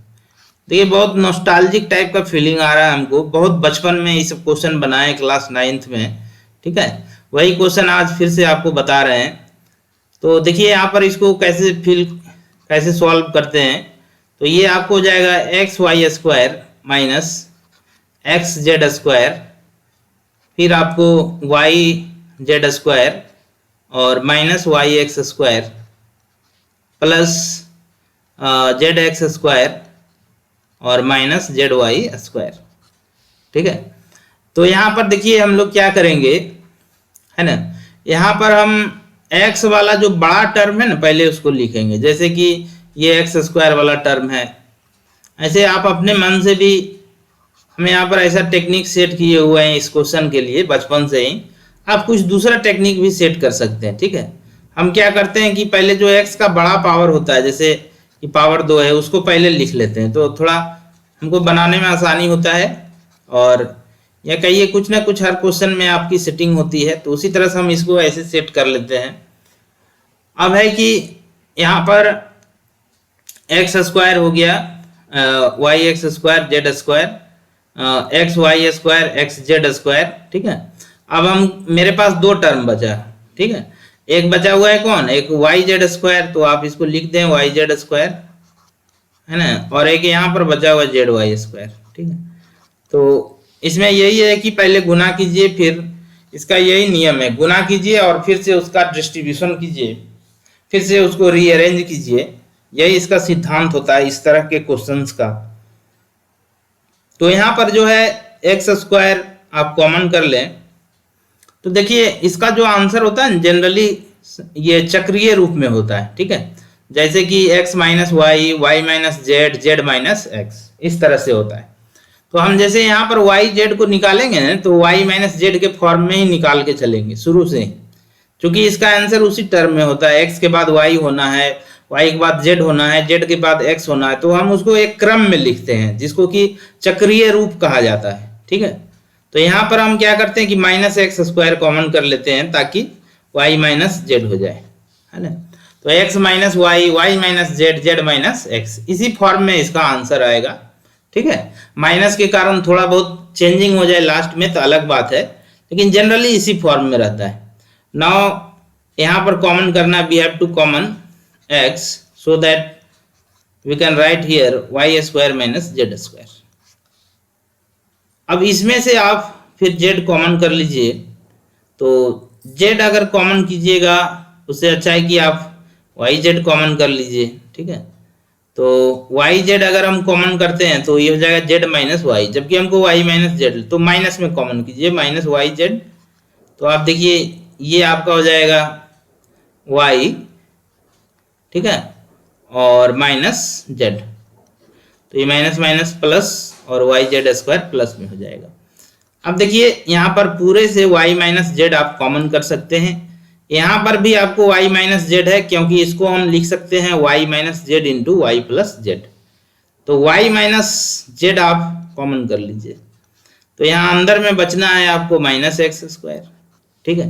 [SPEAKER 1] देखिए बहुत नॉस्टैल्जिक टाइप का फीलिंग आ रहा है हमको, बहुत बचपन में ये सब क्वेश्चन बनाए क्लास 9th में, ठीक है, वही क्वेश्चन आज फिर से आपको बता रहे हैं। तो देखिए यहाँ पर इसको कैसे सॉल्व करते हैं। तो ये आपको हो जाएगा xy² - xz², फिर आपको yz² और -yx² प्लस zx² और -zy², ठीक है। तो यहाँ पर देखिए हम लोग क्या करेंगे, है ना, यहाँ पर हम x वाला जो बड़ा टर्म है ना पहले उसको लिखेंगे, जैसे कि ये x² वाला टर्म है। ऐसे आप अपने मन से भी, हमें यहाँ पर ऐसा टेक्निक सेट किए हुए हैं इस क्वेश्चन के लिए बचपन से ही, आप कुछ दूसरा टेक्निक भी सेट कर सकते हैं, ठीक है। हम क्या करते हैं कि पहले जो x का बड़ा पावर होता है, जैसे कि पावर 2 है, उसको पहले लिख लेते हैं, तो थोड़ा हमको बनाने में आसानी होता है। और या कहिए कुछ ना कुछ हर क्वेश्चन में आपकी सेटिंग होती है, तो उसी तरह से हम इसको ऐसे सेट कर लेते हैं। अब है कि यहाँ पर एक्स स्क्वायर हो गया, y x square z square, x y square x z square, ठीक है। अब हम मेरे पास दो टर्म बचा, ठीक है। एक बचा हुआ है कौन, एक वाई जेड स्क्वायर, तो आप इसको लिख दें वाई जेड स्क्वायर, है ना, और एक यहाँ पर बचा हुआ जेड वाई स्क्वायर, ठीक है। तो इसमें यही है कि पहले गुना कीजिए, फिर इसका यही नियम है, गुना कीजिए और फिर से उसका डिस्ट्रीब्यूशन कीजिए, फिर से उसको रीअरेंज कीजिए, यही इसका सिद्धांत होता है इस तरह के क्वेश्चंस का। तो यहाँ पर जो है एक्स स्क्वायर आप कॉमन कर लें, तो देखिए इसका जो आंसर होता है जनरली ये चक्रीय रूप में होता है, ठीक है। जैसे कि x minus y, y minus z, z minus x, इस तरह से होता है। तो हम जैसे यहाँ पर वाई जेड को निकालेंगे तो वाई माइनस जेड के फॉर्म में ही निकाल के चलेंगे शुरू से, क्योंकि इसका आंसर उसी टर्म में होता है, x के बाद y होना है, y के बाद z होना है, z के बाद x होना है, तो हम उसको एक क्रम में लिखते हैं जिसको कि चक्रीय रूप कहा जाता है, ठीक है। तो यहाँ पर हम क्या करते हैं कि माइनस एक्स स्क्वायर कॉमन कर लेते हैं ताकि y माइनस जेड हो जाए, है ना। तो x minus y, y minus z, z minus x, इसी फॉर्म में इसका आंसर आएगा, ठीक है। माइनस के कारण थोड़ा बहुत चेंजिंग हो जाए लास्ट में तो अलग बात है, लेकिन जनरली इसी फॉर्म में रहता है। नाउ यहाँ पर कॉमन करना, we have to common x so that we can write here y square minus z square। अब इसमें से आप फिर z कॉमन कर लीजिए, तो z अगर कॉमन कीजिएगा उससे अच्छा है कि आप yz कॉमन कर लीजिए, ठीक है। तो yz अगर हम कॉमन करते हैं तो ये हो जाएगा z माइनस वाई, जबकि हमको y माइनस जेड, तो माइनस में कॉमन कीजिए माइनस वाई जेड, तो आप देखिए ये आपका हो जाएगा y, ठीक है, और माइनस जेड, तो ये माइनस माइनस प्लस और वाई जेड स्क्वायर प्लस में हो जाएगा। अब देखिए यहाँ पर पूरे से y माइनस जेड आप कॉमन कर सकते हैं, यहाँ पर भी आपको y माइनस जेड है क्योंकि इसको हम लिख सकते हैं y minus z into y plus z, तो y माइनस जेड आप कॉमन कर लीजिए, तो यहाँ अंदर में बचना है आपको माइनस एक्स स्क्वायर, ठीक है।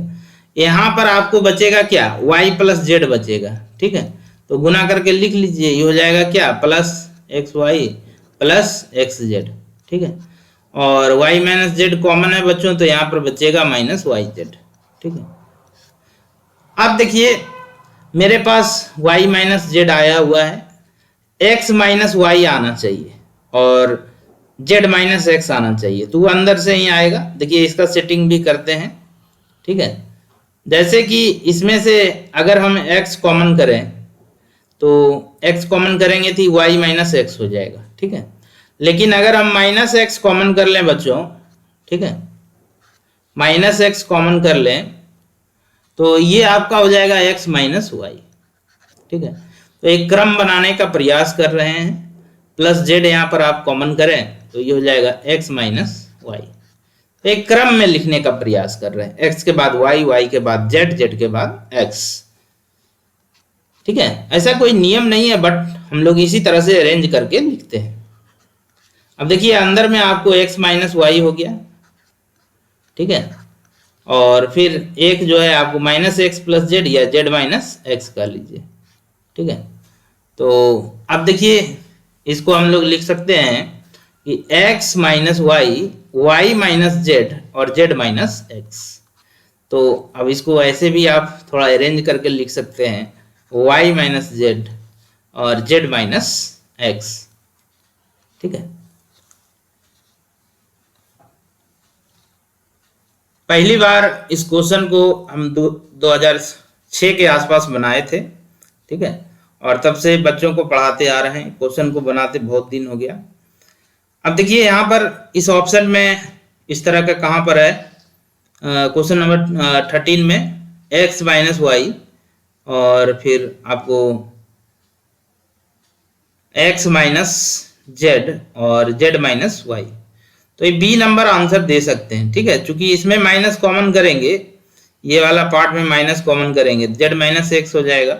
[SPEAKER 1] यहाँ पर आपको बचेगा क्या, y प्लस जेड बचेगा, ठीक है। तो गुना करके लिख लीजिए, ये हो जाएगा क्या, plus x y plus x z, ठीक है। और y माइनस जेड कॉमन है बच्चों, तो यहाँ पर बचेगा माइनस वाई जेड, ठीक है। अब देखिए मेरे पास y माइनस जेड आया हुआ है, x माइनस वाई आना चाहिए और z माइनस एक्स आना चाहिए, तो वो अंदर से ही आएगा। देखिए इसका सेटिंग भी करते हैं, ठीक है। जैसे कि इसमें से अगर हम x कॉमन करें तो x कॉमन करेंगे तो y माइनस एक्स हो जाएगा, ठीक है। लेकिन अगर हम माइनस एक्स कॉमन कर लें बच्चों, ठीक है, माइनस एक्स कॉमन कर लें तो ये आपका हो जाएगा x माइनस वाई, ठीक है। तो एक क्रम बनाने का प्रयास कर रहे हैं, प्लस जेड यहाँ पर आप कॉमन करें तो ये हो जाएगा x माइनस वाई, तो एक क्रम में लिखने का प्रयास कर रहे हैं, x के बाद y, y के बाद z, z के बाद x, ठीक है। ऐसा कोई नियम नहीं है, बट हम लोग इसी तरह से अरेंज करके लिखते हैं। अब देखिए अंदर में आपको x माइनस वाई हो गया, ठीक है, और फिर एक जो है आपको माइनस एक्स प्लस जेड या जेड माइनस एक्स कर लीजिए, ठीक है। तो अब देखिए इसको हम लोग लिख सकते हैं कि x minus y, y minus z और जेड माइनस एक्स। तो अब इसको ऐसे भी आप थोड़ा अरेंज करके लिख सकते हैं, y माइनस जेड और z माइनस एक्स, ठीक है। पहली बार इस क्वेश्चन को हम 2006 के आसपास बनाए थे, ठीक है, और तब से बच्चों को पढ़ाते आ रहे हैं, क्वेश्चन को बनाते बहुत दिन हो गया। अब देखिए यहाँ पर इस ऑप्शन में इस तरह का कहाँ पर है, क्वेश्चन नंबर 13 में x माइनस वाई और फिर आपको x माइनस जेड और z माइनस वाई, तो ये बी नंबर आंसर दे सकते हैं, ठीक है। चूंकि इसमें माइनस कॉमन करेंगे, ये वाला पार्ट में माइनस कॉमन करेंगे z माइनस एक्स हो जाएगा,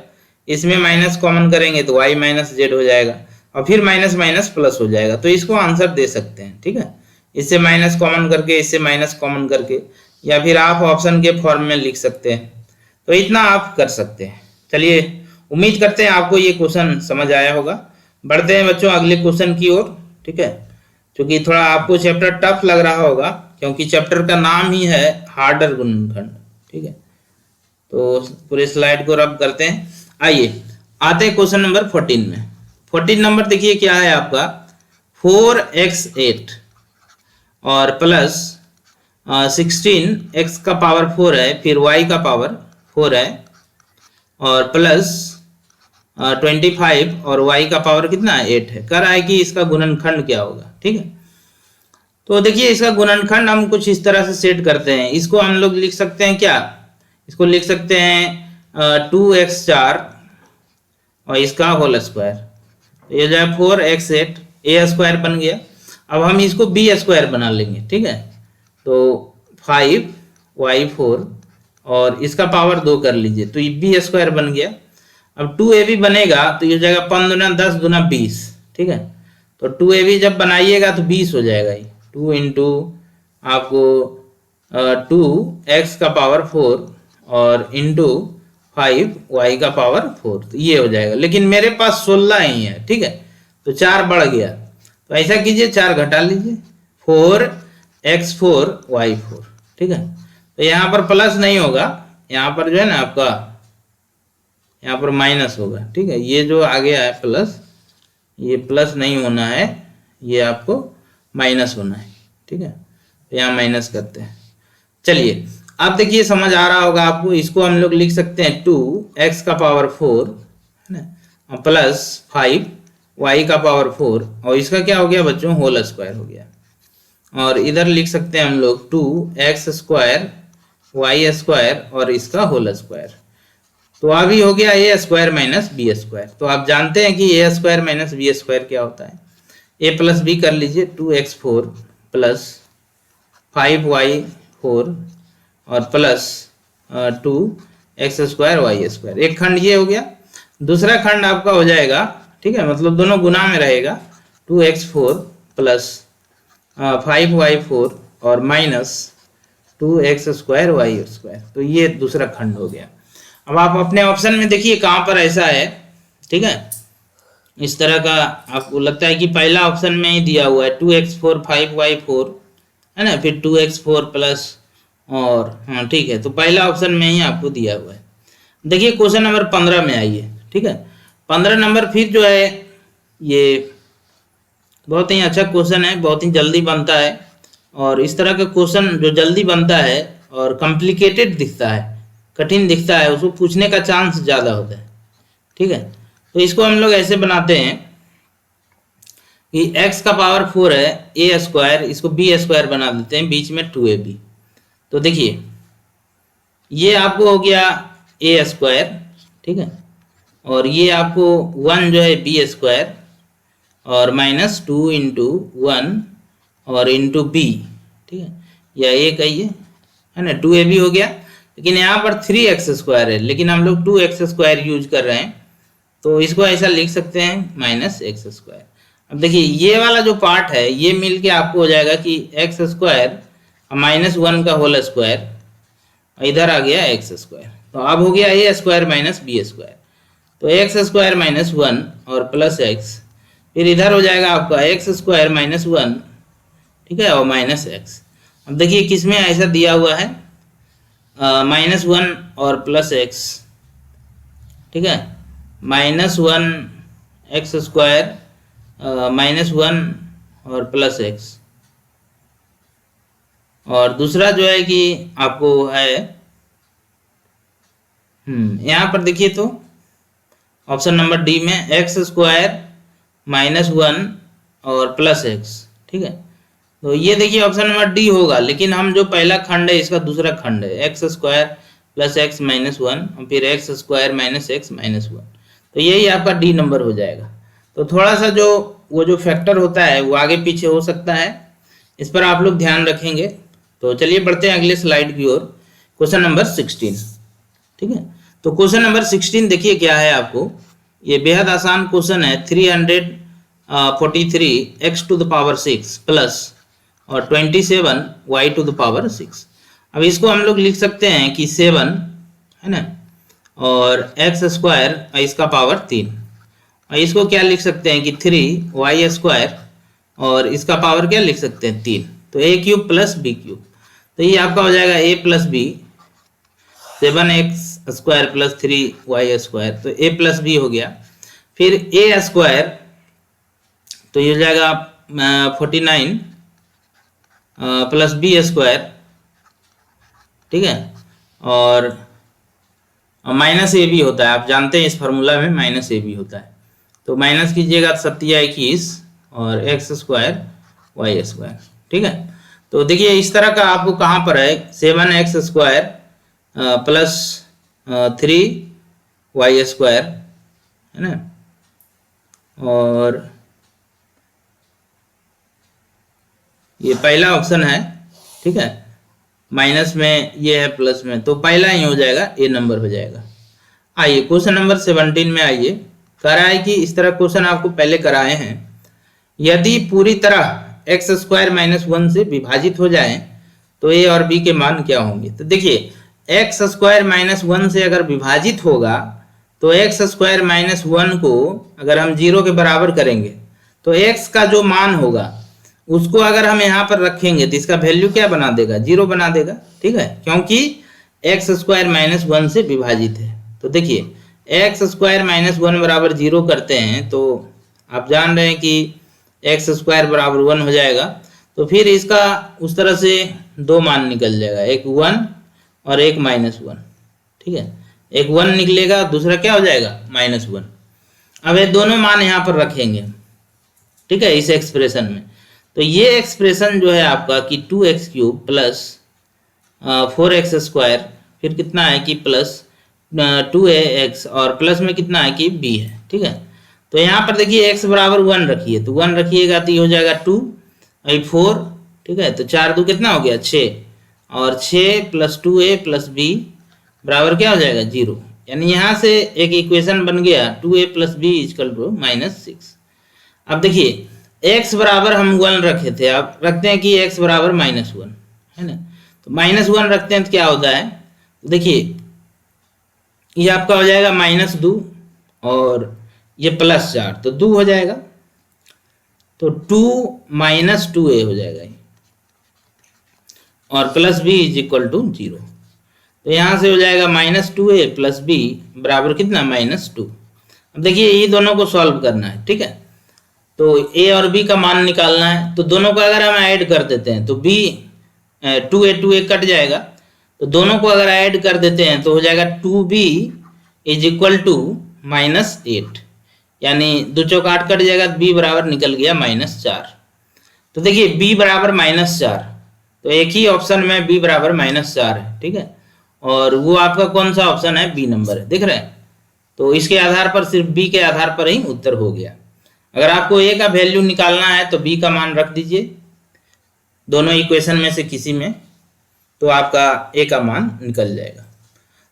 [SPEAKER 1] इसमें माइनस कॉमन करेंगे तो y माइनस जेड हो जाएगा और फिर माइनस माइनस प्लस हो जाएगा, तो इसको आंसर दे सकते हैं, ठीक है। इससे माइनस कॉमन करके, इससे माइनस कॉमन करके, या फिर आप ऑप्शन के फॉर्म में लिख सकते हैं, तो इतना आप कर सकते हैं। चलिए उम्मीद करते हैं आपको ये क्वेश्चन समझ आया होगा। बढ़ते हैं बच्चों अगले क्वेश्चन की ओर, ठीक है। क्योंकि थोड़ा आपको चैप्टर टफ लग रहा होगा, क्योंकि चैप्टर का नाम ही है हार्डर गुणनखंड, ठीक है। तो पूरे स्लाइड को रब करते हैं। आइए आते हैं क्वेश्चन नंबर 14 में। 14 नंबर देखिए क्या है आपका, 4x8 और प्लस 16 x का पावर 4 है, फिर y का पावर 4 है, और प्लस 25 और y का पावर कितना है 8 है। कह रहा है कि इसका गुणनखंड क्या होगा, ठीक है। तो देखिए इसका गुणनखंड हम कुछ इस तरह से सेट करते हैं। इसको हम लोग लिख सकते हैं क्या, इसको लिख सकते हैं 2x4 और इसका होल स्क्वायर। ये जो है 4x8 a स्क्वायर बन गया। अब हम इसको b स्क्वायर बना लेंगे, ठीक है। तो 5y4 और इसका पावर 2 कर लीजिए, तो ये b स्क्वायर बन गया। अब 2ab बनेगा तो ये हो जाएगा 5 दूना 10 दूना 20, ठीक है। तो 2ab जब बनाइएगा तो 20 हो जाएगा। ये 2 इंटू आपको 2x का पावर 4 और इंटू 5y का पावर 4, तो ये हो जाएगा। लेकिन मेरे पास 16 ही है, ठीक है, तो 4 बढ़ गया। तो ऐसा कीजिए 4 घटा लीजिए, 4x4 y4, ठीक है। तो यहाँ पर प्लस नहीं होगा, यहाँ पर जो है ना आपका यहाँ पर माइनस होगा, ठीक है। ये जो आ गया है प्लस, ये प्लस नहीं होना है, ये आपको माइनस होना है, ठीक है। तो यहाँ माइनस करते हैं। चलिए अब देखिए समझ आ रहा होगा आपको। इसको हम लोग लिख सकते हैं 2x का पावर 4 है ना, प्लस 5y का पावर 4, और इसका क्या हो गया बच्चों, होल स्क्वायर हो गया। और इधर लिख सकते हैं हम लोग 2x स्क्वायर y स्क्वायर और इसका होल स्क्वायर। तो अभी हो गया a square minus b square. तो आप जानते हैं कि a square minus b square क्या होता है, a प्लस बी कर लीजिए, 2x4 प्लस 5y4 और plus 2x square y square. एक खंड ये हो गया, दूसरा खंड आपका हो जाएगा, ठीक है, मतलब दोनों गुना में रहेगा, 2x4 प्लस 5y4 और minus 2x square y square. तो ये दूसरा खंड हो गया। अब आप अपने ऑप्शन में देखिए कहाँ पर ऐसा है, ठीक है। इस तरह का आपको लगता है कि पहला ऑप्शन में ही दिया हुआ है 2x4 5y4 है ना, फिर 2x4 प्लस और हाँ ठीक है, तो पहला ऑप्शन में ही आपको दिया हुआ है। देखिए क्वेश्चन नंबर 15 में आइए, ठीक है। 15 नंबर फिर जो है ये बहुत ही अच्छा क्वेश्चन है, बहुत ही जल्दी बनता है। और इस तरह का क्वेश्चन जो जल्दी बनता है और कॉम्प्लिकेटेड दिखता है, कठिन दिखता है, उसको पूछने का चांस ज़्यादा होता है, ठीक है। तो इसको हम लोग ऐसे बनाते हैं कि x का पावर 4 है a स्क्वायर, इसको b स्क्वायर बना देते हैं, बीच में 2ab। तो देखिए ये आपको हो गया a स्क्वायर, ठीक है, और ये आपको 1 जो है b स्क्वायर और माइनस 2 इंटू 1 और इंटू b, ठीक है, या ये कहिए है ना, 2ab हो गया। लेकिन यहाँ पर 3x स्क्वायर है, लेकिन हम लोग 2x स्क्वायर यूज कर रहे हैं, तो इसको ऐसा लिख सकते हैं माइनस x स्क्वायर। अब देखिए ये वाला जो पार्ट है ये मिल के आपको हो जाएगा कि x स्क्वायर माइनस 1 का होल स्क्वायर, इधर आ गया x स्क्वायर। तो अब हो गया a square minus b square. तो x स्क्वायर माइनस 1 और प्लस x, फिर इधर हो जाएगा आपका x स्क्वायर माइनस 1, ठीक है, और माइनस x। अब देखिए किसमें ऐसा दिया हुआ है, माइनस 1 और प्लस x, ठीक है, माइनस 1 x स्क्वायर माइनस 1 और प्लस x। और दूसरा जो है कि आपको है यहाँ पर देखिए तो ऑप्शन नंबर डी में x स्क्वायर माइनस 1 और प्लस x, ठीक है। तो ये देखिए ऑप्शन नंबर डी होगा, लेकिन हम जो पहला खंड है इसका दूसरा खंड है, x square plus x minus 1 और फिर x square minus x minus 1। तो यही आपका डी नंबर हो जाएगा। तो थोड़ा सा जो वो जो फैक्टर होता है वो आगे पीछे हो सकता है, इस पर आप लोग ध्यान रखेंगे। तो चलिए बढ़ते हैं अगले स्लाइड की ओर, क्वेश्चन नंबर 16, ठीक है। तो क्वेश्चन नंबर 16 देखिए क्या है आपको, ये बेहद आसान क्वेश्चन है। 343 x to the power 6 plus और 27 y टू द पावर 6। अब इसको हम लोग लिख सकते हैं कि 7 है ना, और एक्स स्क्वायर इसका पावर 3। और इसको क्या लिख सकते हैं कि 3y² और इसका पावर क्या लिख सकते हैं 3। तो a³ प्लस b³। तो ये आपका हो जाएगा a plus B 7x² plus 3y²। तो a प्लस बी हो गया। फिर a² तो ये हो जाएगा 49 प्लस b²। ठीक है, और माइनस ए भी होता है, आप जानते हैं इस फार्मूला में माइनस ए भी होता है। तो माइनस कीजिएगा 7 और x² ठीक है। तो देखिए इस तरह का आपको कहाँ पर है 7x² प्लस 3y² है ना, और ये पहला ऑप्शन है। ठीक है, माइनस में ये है प्लस में, तो पहला ही हो जाएगा, ए नंबर हो जाएगा। आइए क्वेश्चन नंबर 17 में आइए। कह रहा है कि इस तरह क्वेश्चन आपको पहले कराए हैं, यदि पूरी तरह x² - 1 से विभाजित हो जाए तो a और b के मान क्या होंगे। तो देखिए x² - 1 से अगर विभाजित होगा तो x² - 1 को अगर हम 0 के बराबर करेंगे तो x का जो मान होगा उसको अगर हम यहाँ पर रखेंगे तो इसका वैल्यू क्या बना देगा 0 बना देगा। ठीक है, क्योंकि x² - 1 से विभाजित है। तो देखिए x² - 1 बराबर 0 करते हैं तो आप जान रहे हैं कि x² बराबर 1 हो जाएगा। तो फिर इसका उस तरह से दो मान निकल जाएगा, एक 1 और एक -1। ठीक है, एक 1 निकलेगा, दूसरा क्या हो जाएगा -1। अब ये दोनों मान यहाँ पर रखेंगे। ठीक है, इस एक्सप्रेशन में। तो ये एक्सप्रेशन जो है आपका कि 2x³ प्लस 4x², फिर कितना है कि प्लस 2ax और प्लस में कितना है कि b है। ठीक है, तो यहाँ पर देखिए x बराबर 1 रखिए, तो 1 रखिएगा तो ये हो जाएगा 2 और 4। ठीक है, तो 4 2 कितना हो गया 6, और 6 प्लस 2a प्लस b बराबर क्या हो जाएगा 0। यानी यहाँ से एक इक्वेशन बन गया 2a प्लस b = -6। अब देखिए x बराबर हम 1 रखे थे, आप रखते हैं कि x बराबर -1 है ना। तो -1 रखते हैं तो क्या होता है, देखिए ये आपका हो जाएगा -2 और ये +4, तो 2 हो जाएगा। तो 2 - 2a हो जाएगा और प्लस b = 0। तो यहाँ से हो जाएगा -2a प्लस b बराबर कितना -2। अब देखिए ये दोनों को सॉल्व करना है। ठीक है, तो a और b का मान निकालना है। तो दोनों को अगर हम ऐड कर देते हैं तो b 2a कट जाएगा, तो दोनों को अगर ऐड कर देते हैं तो हो जाएगा 2b = -8, यानी 2 चौक 8 कट जाएगा, b बराबर निकल गया -4। तो देखिए b बराबर -4, तो एक ही ऑप्शन में b बराबर -4 है। ठीक है, और वो आपका कौन सा ऑप्शन है, बी नंबर है, दिख रहे हैं। तो इसके आधार पर सिर्फ b के आधार पर ही उत्तर हो गया। अगर आपको a का वैल्यू निकालना है तो b का मान रख दीजिए दोनों इक्वेशन में से किसी में, तो आपका a का मान निकल जाएगा।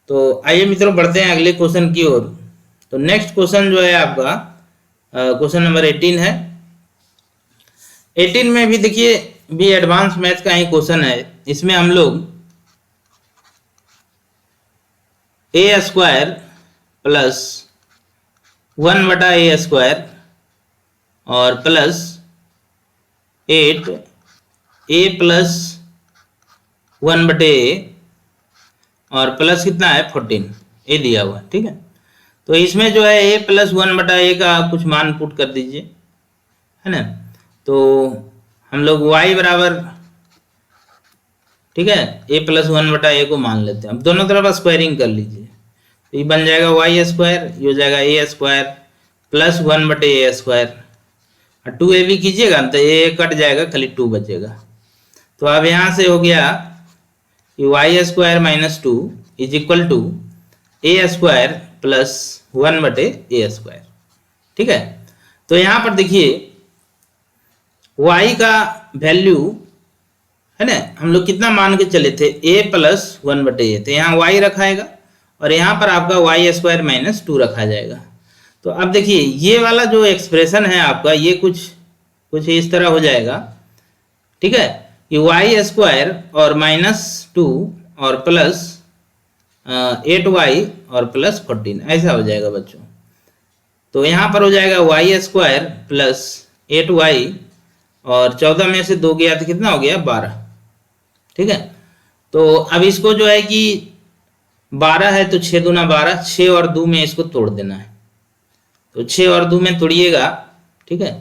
[SPEAKER 1] तो आइए मित्रों बढ़ते हैं अगले क्वेश्चन की ओर। तो नेक्स्ट क्वेश्चन जो है आपका क्वेश्चन नंबर 18 है। 18 में भी देखिए भी एडवांस मैथ का ही क्वेश्चन है। इसमें हम लोग a² प्लस 1/a² और प्लस 8 a प्लस 1/a और प्लस कितना है 14 ए दिया हुआ। ठीक है, तो इसमें जो है a प्लस 1/a का कुछ मान पुट कर दीजिए, है ना। तो हम लोग y बराबर, ठीक है, a प्लस 1/a को मान लेते हैं। अब दोनों तरफ स्क्वायरिंग कर लीजिए, तो ये बन जाएगा y², ये हो जाएगा a² प्लस 1/a²। 2a भी कीजिएगा तो a कट जाएगा, खाली 2 बचेगा। तो अब यहाँ से हो गया कि y² - 2 = a² प्लस 1/a²। ठीक है, तो यहाँ पर देखिए y का वैल्यू है ना, हम लोग कितना मान के चले थे a प्लस 1/a, तो यहाँ y रखाएगा और यहाँ पर आपका y² - 2 रखा जाएगा। तो अब देखिए ये वाला जो एक्सप्रेशन है आपका, ये कुछ इस तरह हो जाएगा। ठीक है, कि y² और -2 और प्लस 8y और प्लस 14, ऐसा हो जाएगा बच्चों। तो यहाँ पर हो जाएगा वाई स्क्वायर प्लस 8y और 14 में से 2 गया तो कितना हो गया 12। ठीक है, तो अब इसको जो है कि 12 है तो 6 दूना 12, 6 और 2 में इसको तोड़ देना है। तो 6 और 2 में तोड़िएगा, ठीक है,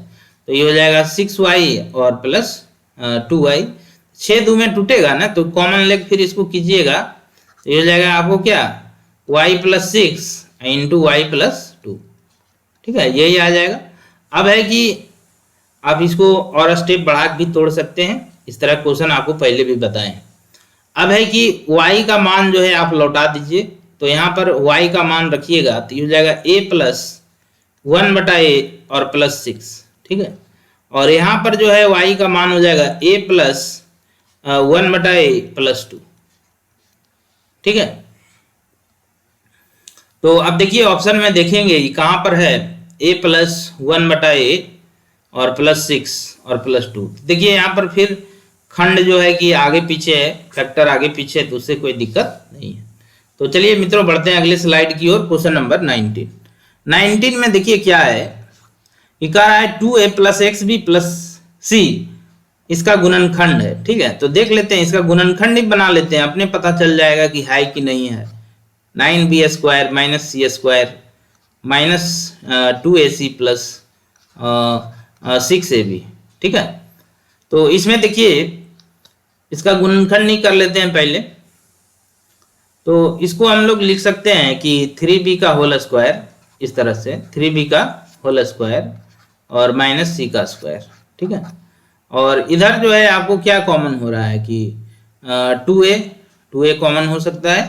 [SPEAKER 1] तो ये हो जाएगा 6y और प्लस 2y। 6 2 में टूटेगा ना, तो कॉमन लेग फिर इसको कीजिएगा, तो ये हो जाएगा आपको क्या y plus 6 into y plus 2। ठीक है, यही आ जाएगा। अब है कि आप इसको और स्टेप बढ़ा के भी तोड़ सकते हैं, इस तरह क्वेश्चन आपको पहले भी बताए हैं। अब है कि y का मान जो है आप लौटा दीजिए, तो यहाँ पर y का मान रखिएगा, तो ये हो जाएगा a प्लस 1/a और प्लस 6। ठीक है, और यहाँ पर जो है y का मान हो जाएगा a प्लस 1/a प्लस 2। ठीक है, तो अब देखिए ऑप्शन में देखेंगे कहाँ पर है a प्लस 1/a और प्लस 6 और प्लस 2। देखिए यहाँ पर फिर खंड जो है कि आगे पीछे है, फैक्टर आगे पीछे है, तो उससे कोई दिक्कत नहीं है। तो चलिए मित्रों बढ़ते हैं अगले स्लाइड की ओर। क्वेश्चन नंबर 19 में देखिए क्या है, ये कह रहा है 2a plus x b plus c इसका गुणनखंड है। ठीक है, तो देख लेते हैं, इसका गुणनखंड ही बना लेते हैं, अपने पता चल जाएगा कि है कि नहीं है। 9b square minus c square minus 2ac plus 6ab। ठीक है, तो इसमें देखिए इसका गुणनखंड नहीं कर लेते हैं पहले, तो इसको हम लोग लिख सकते हैं कि 3b का होल स्क्वायर, इस तरह से 3b का होल स्क्वायर और माइनस सी का स्क्वायर। ठीक है, और इधर जो है आपको क्या कॉमन हो रहा है कि 2a कॉमन हो सकता है,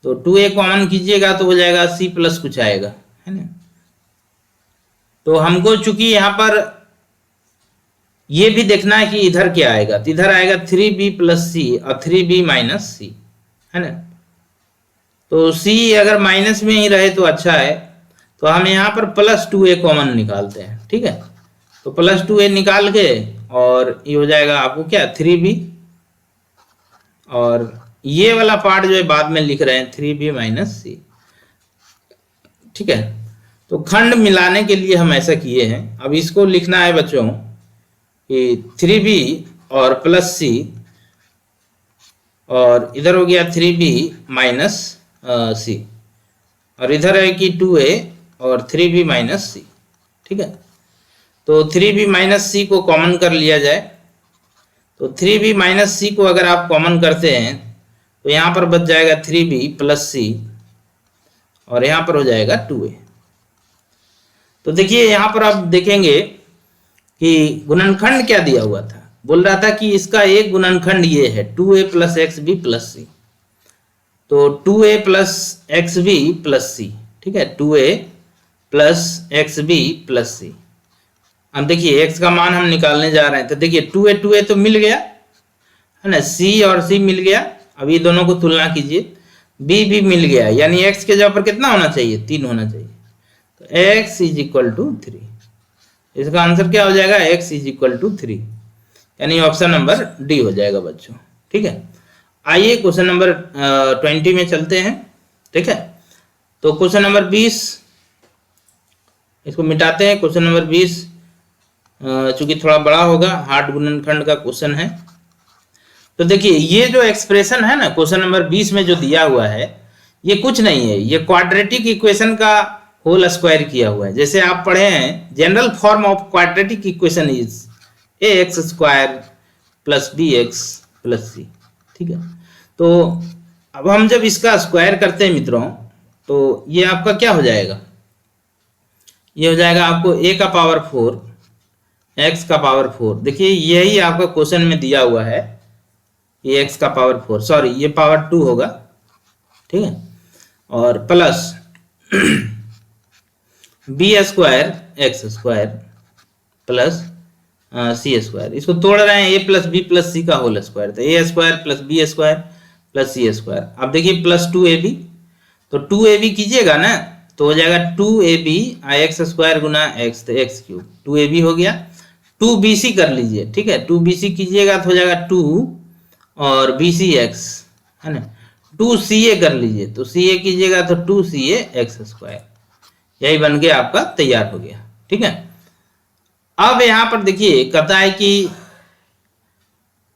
[SPEAKER 1] तो 2a कॉमन कीजिएगा तो हो जाएगा c प्लस कुछ आएगा, है ना। तो हमको चूंकि यहाँ पर ये भी देखना है कि इधर क्या आएगा, तो इधर आएगा 3b प्लस सी और 3b माइनस सी, है ना। तो c अगर माइनस में ही रहे तो अच्छा है, तो हम यहाँ पर प्लस 2a कॉमन निकालते हैं। ठीक है, तो प्लस 2a निकाल के और ये हो जाएगा आपको क्या 3b, और ये वाला पार्ट जो है बाद में लिख रहे हैं 3b माइनस सी। ठीक है, तो खंड मिलाने के लिए हम ऐसा किए हैं। अब इसको लिखना है बच्चों कि 3b और प्लस सी, और इधर हो गया 3b माइनस सी, और इधर है कि 2a और 3b माइनस सी। ठीक है, तो 3b माइनस सी को कॉमन कर लिया जाए, तो 3b माइनस सी को अगर आप कॉमन करते हैं तो यहाँ पर बच जाएगा 3b प्लस सी, और यहाँ पर हो जाएगा 2a। तो देखिए यहाँ पर आप देखेंगे कि गुणनखंड क्या दिया हुआ था, बोल रहा था कि इसका एक गुणनखंड ये है 2a plus x b plus c, तो 2a plus x b plus c. ठीक है, 2a plus x b plus c. अब देखिए x का मान हम निकालने जा रहे हैं, तो देखिए 2a तो मिल गया, है ना, c और c मिल गया। अब ये दोनों को तुलना कीजिए, b भी मिल गया, यानी x के जगह पर कितना होना चाहिए 3 होना चाहिए, तो x इज इक्वल टू 3। इसका आंसर क्या हो जाएगा x इज इक्वल टू 3, यानी ऑप्शन नंबर डी हो जाएगा बच्चों। ठीक है, आइए क्वेश्चन नंबर 20 में चलते हैं। ठीक है, तो क्वेश्चन नंबर 20 इसको मिटाते हैं। क्वेश्चन नंबर 20 चूंकि थोड़ा बड़ा होगा, हार्ड गुणनखंड का क्वेश्चन है। तो देखिए ये जो एक्सप्रेशन है ना क्वेश्चन नंबर 20 में जो दिया हुआ है, ये कुछ नहीं है, ये क्वाड्रेटिक इक्वेशन का होल स्क्वायर किया हुआ है। जैसे आप पढ़े हैं general form of quadratic equation is ax square plus bx plus c। ठीक है, तो अब हम जब इसका स्क्वायर करते हैं मित्रों, तो ये आपका क्या हो जाएगा, ये हो जाएगा आपको a का पावर 4 x का पावर 4। देखिए यही आपका क्वेश्चन में दिया हुआ है, ये x का पावर 4, सॉरी ये पावर 2 होगा। ठीक है, और plus b square x square plus c square. इसको तोड़ रहे हैं a plus b plus c का होल स्क्वायर, तो a square plus b square plus c square. अब देखिए प्लस 2ab, तो 2ab कीजिएगा ना तो हो जाएगा 2ab एक्स स्क्वायर गुना एक्स, तो एक्स क्यूब 2ab हो गया। 2bc कर लीजिए, ठीक है, 2bc कीजिएगा तो हो जाएगा 2 और bc x, है ना, 2CA कर लीजिए, तो CA कीजिएगा तो 2CA एक्स स्क्वायर, यही बन के आपका तैयार हो गया। ठीक है, अब यहां पर देखिए कहता है कि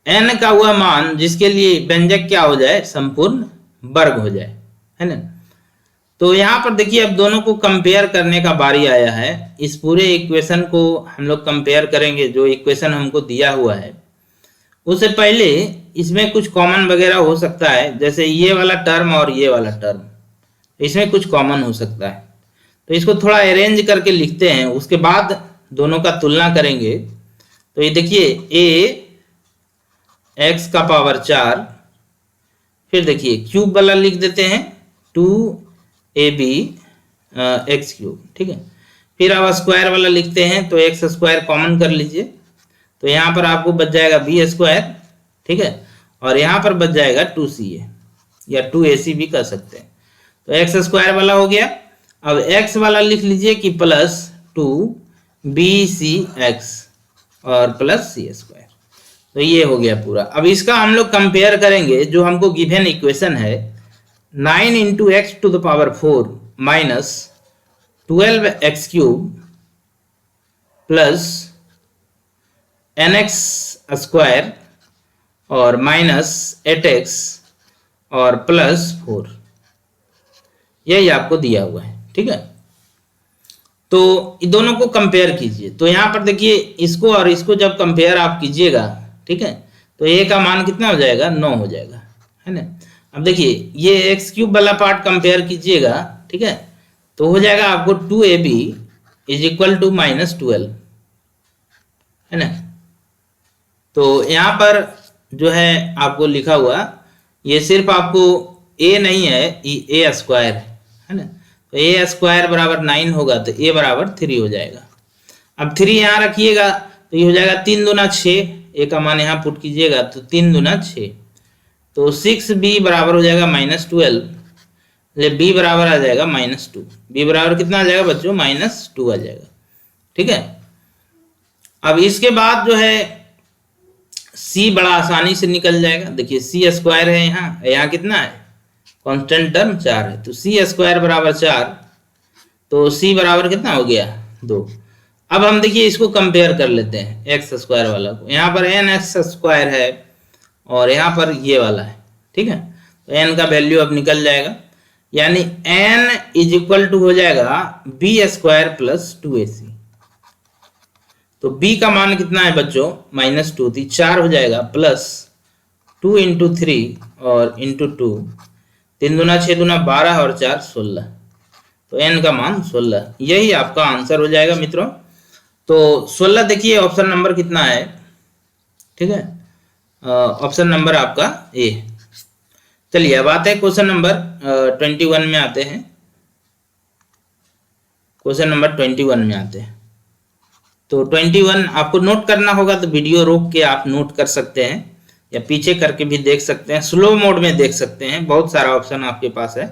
[SPEAKER 1] n का हुआ मान जिसके लिए व्यंजक क्या हो जाए, संपूर्ण वर्ग हो जाए, है ना। तो यहाँ पर देखिए अब दोनों को कंपेयर करने का बारी आया है। इस पूरे इक्वेशन को हम लोग कंपेयर करेंगे, जो इक्वेशन हमको दिया हुआ है। उससे पहले इसमें कुछ कॉमन वगैरह हो सकता है, जैसे ये वाला टर्म और ये वाला टर्म, इसमें कुछ कॉमन हो सकता है। तो इसको थोड़ा अरेंज करके लिखते हैं, उसके बाद दोनों का तुलना करेंगे। तो ये देखिए a x का पावर 4, फिर देखिए क्यूब वाला लिख देते हैं 2ab x क्यूब। ठीक है, फिर अब स्क्वायर वाला लिखते हैं, तो x स्क्वायर कॉमन कर लीजिए, तो यहाँ पर आपको बच जाएगा b स्क्वायर। ठीक है, और यहाँ पर बच जाएगा 2ca या 2ac भी कर सकते हैं। तो x स्क्वायर वाला हो गया। अब x वाला लिख लीजिए कि प्लस 2bcx और प्लस c स्क्वायर। तो ये हो गया पूरा। अब इसका हम लोग कंपेयर करेंगे, जो हमको गिवन इक्वेशन है 9 into x to the power 4 minus 12x cube plus nx square और माइनस 8x और प्लस 4, यही आपको दिया हुआ है। ठीक है, तो इन दोनों को कंपेयर कीजिए। तो यहाँ पर देखिए इसको और इसको जब कंपेयर आप कीजिएगा, ठीक है, तो a का मान कितना हो जाएगा, 9 हो जाएगा, है ना। अब देखिए ये एक्स क्यूब वाला पार्ट कंपेयर कीजिएगा, ठीक है, तो हो जाएगा आपको 2ab is equal to minus 12, है ना। तो यहाँ पर जो है आपको लिखा हुआ, ये सिर्फ आपको a नहीं है, ये a स्क्वायर है ना। तो a स्क्वायर बराबर 9 होगा, तो a बराबर 3 हो जाएगा। अब 3 यहाँ रखिएगा, तो ये हो जाएगा 3 दूना 6, a का मान यहाँ पुट कीजिएगा, तो 3 दूना 6, तो 6b बराबर हो जाएगा माइनस 12, b बराबर आ जाएगा माइनस 2। b बराबर कितना आ जाएगा बच्चों, माइनस 2 आ जाएगा। ठीक है, अब इसके बाद जो है c बड़ा आसानी से निकल जाएगा। देखिए c स्क्वायर है, यहाँ कितना है, कांस्टेंट टर्म 4 है, तो c स्क्वायर बराबर 4, तो c बराबर कितना हो गया, 2। अब हम देखिए इसको कंपेयर कर लेते हैं एक्स स्क्वायर वाला को। यहाँ पर एन एक्स स्क्वायर है और यहाँ पर ये वाला है। ठीक है, तो एन का वैल्यू अब निकल जाएगा, यानी एन इज इक्वल टू हो जाएगा बी स्क्वायर प्लस 2ac। तो b का मान कितना है बच्चों, माइनस 2 थी, 4 हो जाएगा, प्लस 2 इंटू 3 और इंटू 2, 3 दूना 6 दूना 12 और 4 16, तो n का मान 16, यही आपका आंसर हो जाएगा मित्रों। तो 16 देखिए ऑप्शन नंबर कितना है, ठीक है, ऑप्शन नंबर आपका ए। चलिए अब आते हैं क्वेश्चन नंबर 21 में आते हैं। क्वेश्चन नंबर 21 में आते हैं। तो 21 आपको नोट करना होगा, तो वीडियो रोक के आप नोट कर सकते हैं या पीछे करके भी देख सकते हैं, स्लो मोड में देख सकते हैं, बहुत सारा ऑप्शन आपके पास है।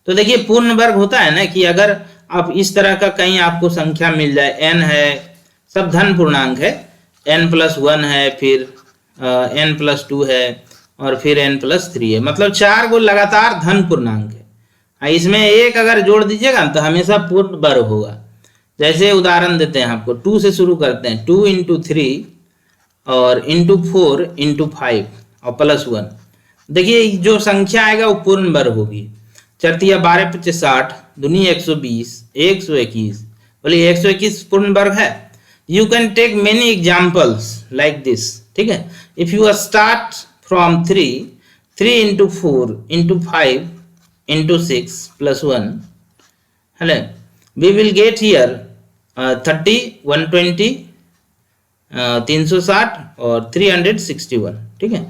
[SPEAKER 1] तो देखिए पूर्ण वर्ग होता है ना कि अगर आप इस तरह का कहीं आपको संख्या मिल जाए, n है, सब धन पूर्णांक है, n+1 है, फिर n+2 है और फिर n+3 है, मतलब 4 को लगातार धन पूर्णांक है। इसमें एक अगर जोड़ दीजिएगा तो हमेशा पूर्ण वर्ग होगा। जैसे उदाहरण देते हैं आपको, 2 से शुरू करते हैं, 2 इंटू 3 और इंटू 4 इंटू 5 और +1। देखिए जो संख्या आएगा वो पूर्ण वर्ग होगी। 4 × 12 = 60, दूनी 120, 121, बोलिए 121 पूर्ण वर्ग है। You can take many examples like this. ठीक है, if you start from 3 into 4 into 5 into 6 +1, hello, we will get here 30, 120, 360 और 361. ठीक है,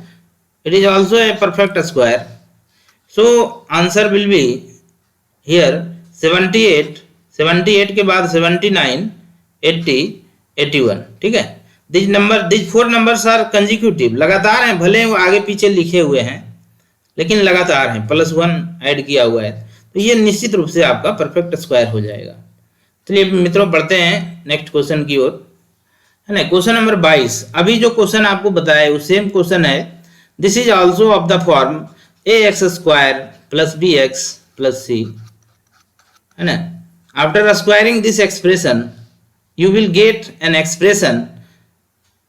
[SPEAKER 1] it is also a perfect square, so answer will be here 78 के बाद 79, 80, 81. ठीक है, these 4 numbers are consecutive, लगातार हैं, भले वो आगे पीछे लिखे हुए हैं लेकिन लगातार हैं, +1 ऐड किया हुआ है, तो ये निश्चित रूप से आपका परफेक्ट स्क्वायर हो जाएगा। चलिए मित्रों बढ़ते हैं नेक्स्ट क्वेश्चन की ओर, है ना। क्वेश्चन नंबर 22, अभी जो क्वेश्चन आपको बताया वो सेम क्वेश्चन है। This is also of the form ax² plus bx plus c, है ना। After squaring this expression you will get an expression.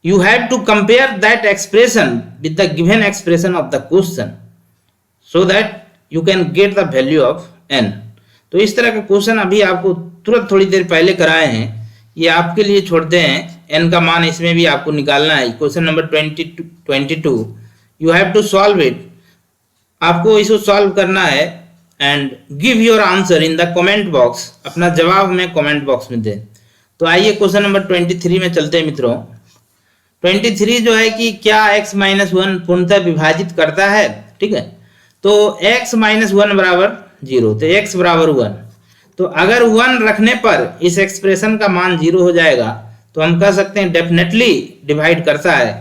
[SPEAKER 1] You have to compare that expression with the given expression of the question so that you can get the value of n. तो इस तरह का question अभी आपको तुरंत थोड़ी देर पहले कराए हैं, ये आपके लिए छोड़ते हैं। n का मान इसमें भी आपको निकालना है। Question number 22 you have to solve it, आपको इसको सॉल्व करना है and give your answer in the comment box, अपना जवाब हमें कमेंट बॉक्स में दें। तो आइए क्वेश्चन नंबर 23 में चलते हैं मित्रों। 23 जो है कि क्या x माइनस 1 पूर्णतः विभाजित करता है, ठीक है। तो x माइनस 1 बराबर 0, तो x बराबर 1। तो अगर 1 रखने पर इस एक्सप्रेशन का मान 0 हो जाएगा, तो हम कह सकते हैं डेफिनेटली डिवाइड करता है।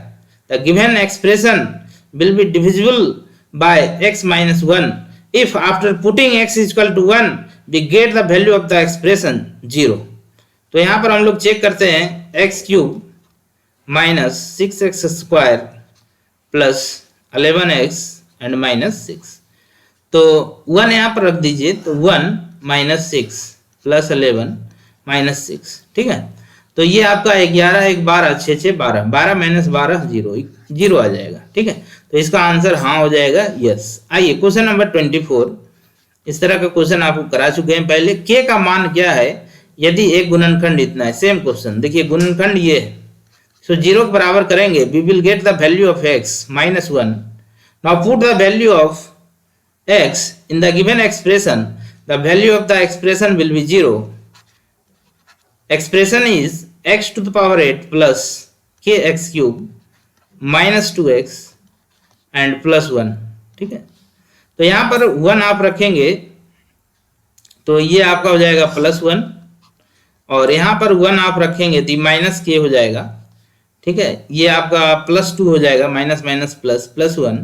[SPEAKER 1] The given expression will be divisible by x minus 1 if after putting x equal to 1 we get the value of the expression 0। तो यहां पर हम लोग चेक करते हैं x³ minus 6x² plus 11x and minus 6। तो 1 यहां पर रख दीजिए, तो 1 माइनस 6 प्लस 11 माइनस 6, ठीक है। तो ये आपका 11 1 12 6 6 12, 12 माइनस 12 0 आ जाएगा, ठीक है। तो इसका आंसर हाँ हो जाएगा, यस। आइए क्वेश्चन नंबर 24, इस तरह का क्वेश्चन आपको करा चुके हैं पहले। k का मान क्या है यदि एक गुणनखंड इतना है। सेम क्वेश्चन, देखिए गुणनखंड ये है, सो 0 के बराबर करेंगे, we will get the value of x minus 1। Now put the value of x in the given expression, the value of the expression will be 0। Expression is x to the power 8 plus kx³ minus 2x and plus 1, ठीक है। तो यहां पर 1 आप रखेंगे तो ये आपका हो जाएगा प्लस 1, और यहाँ पर 1 आप रखेंगे तो माइनस k हो जाएगा, ठीक है। ये आपका प्लस 2 हो जाएगा, minus minus plus, plus 1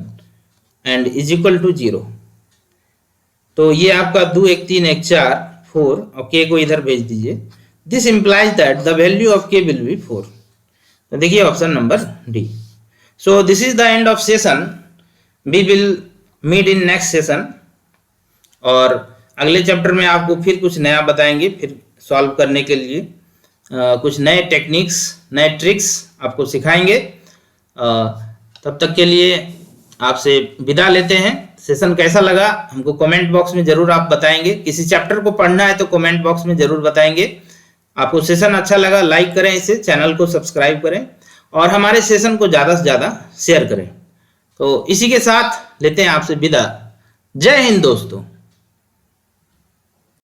[SPEAKER 1] and is equal to 0। तो ये आपका 2 1 3 1 4 4 और k को इधर भेज दीजिए। This implies that the value of k will be 4। तो देखिए option number D. So this is the end of session, we will meet in next session, और अगले चैप्टर में आपको फिर कुछ नया बताएंगे, फिर सॉल्व करने के लिए कुछ नए टेक्निक्स, नए ट्रिक्स आपको सिखाएंगे। तब तक के लिए आपसे विदा लेते हैं। सेशन कैसा लगा हमको कमेंट बॉक्स में जरूर आप बताएंगे। किसी चैप्टर को पढ़ना है तो कमेंट बॉक्स में जरूर बताएंगे। आपको सेशन अच्छा लगा लाइक करें, इसे चैनल को सब्सक्राइब करें और हमारे सेशन को ज़्यादा से ज़्यादा शेयर करें। तो इसी के साथ लेते हैं आपसे विदा। जय हिंद दोस्तों।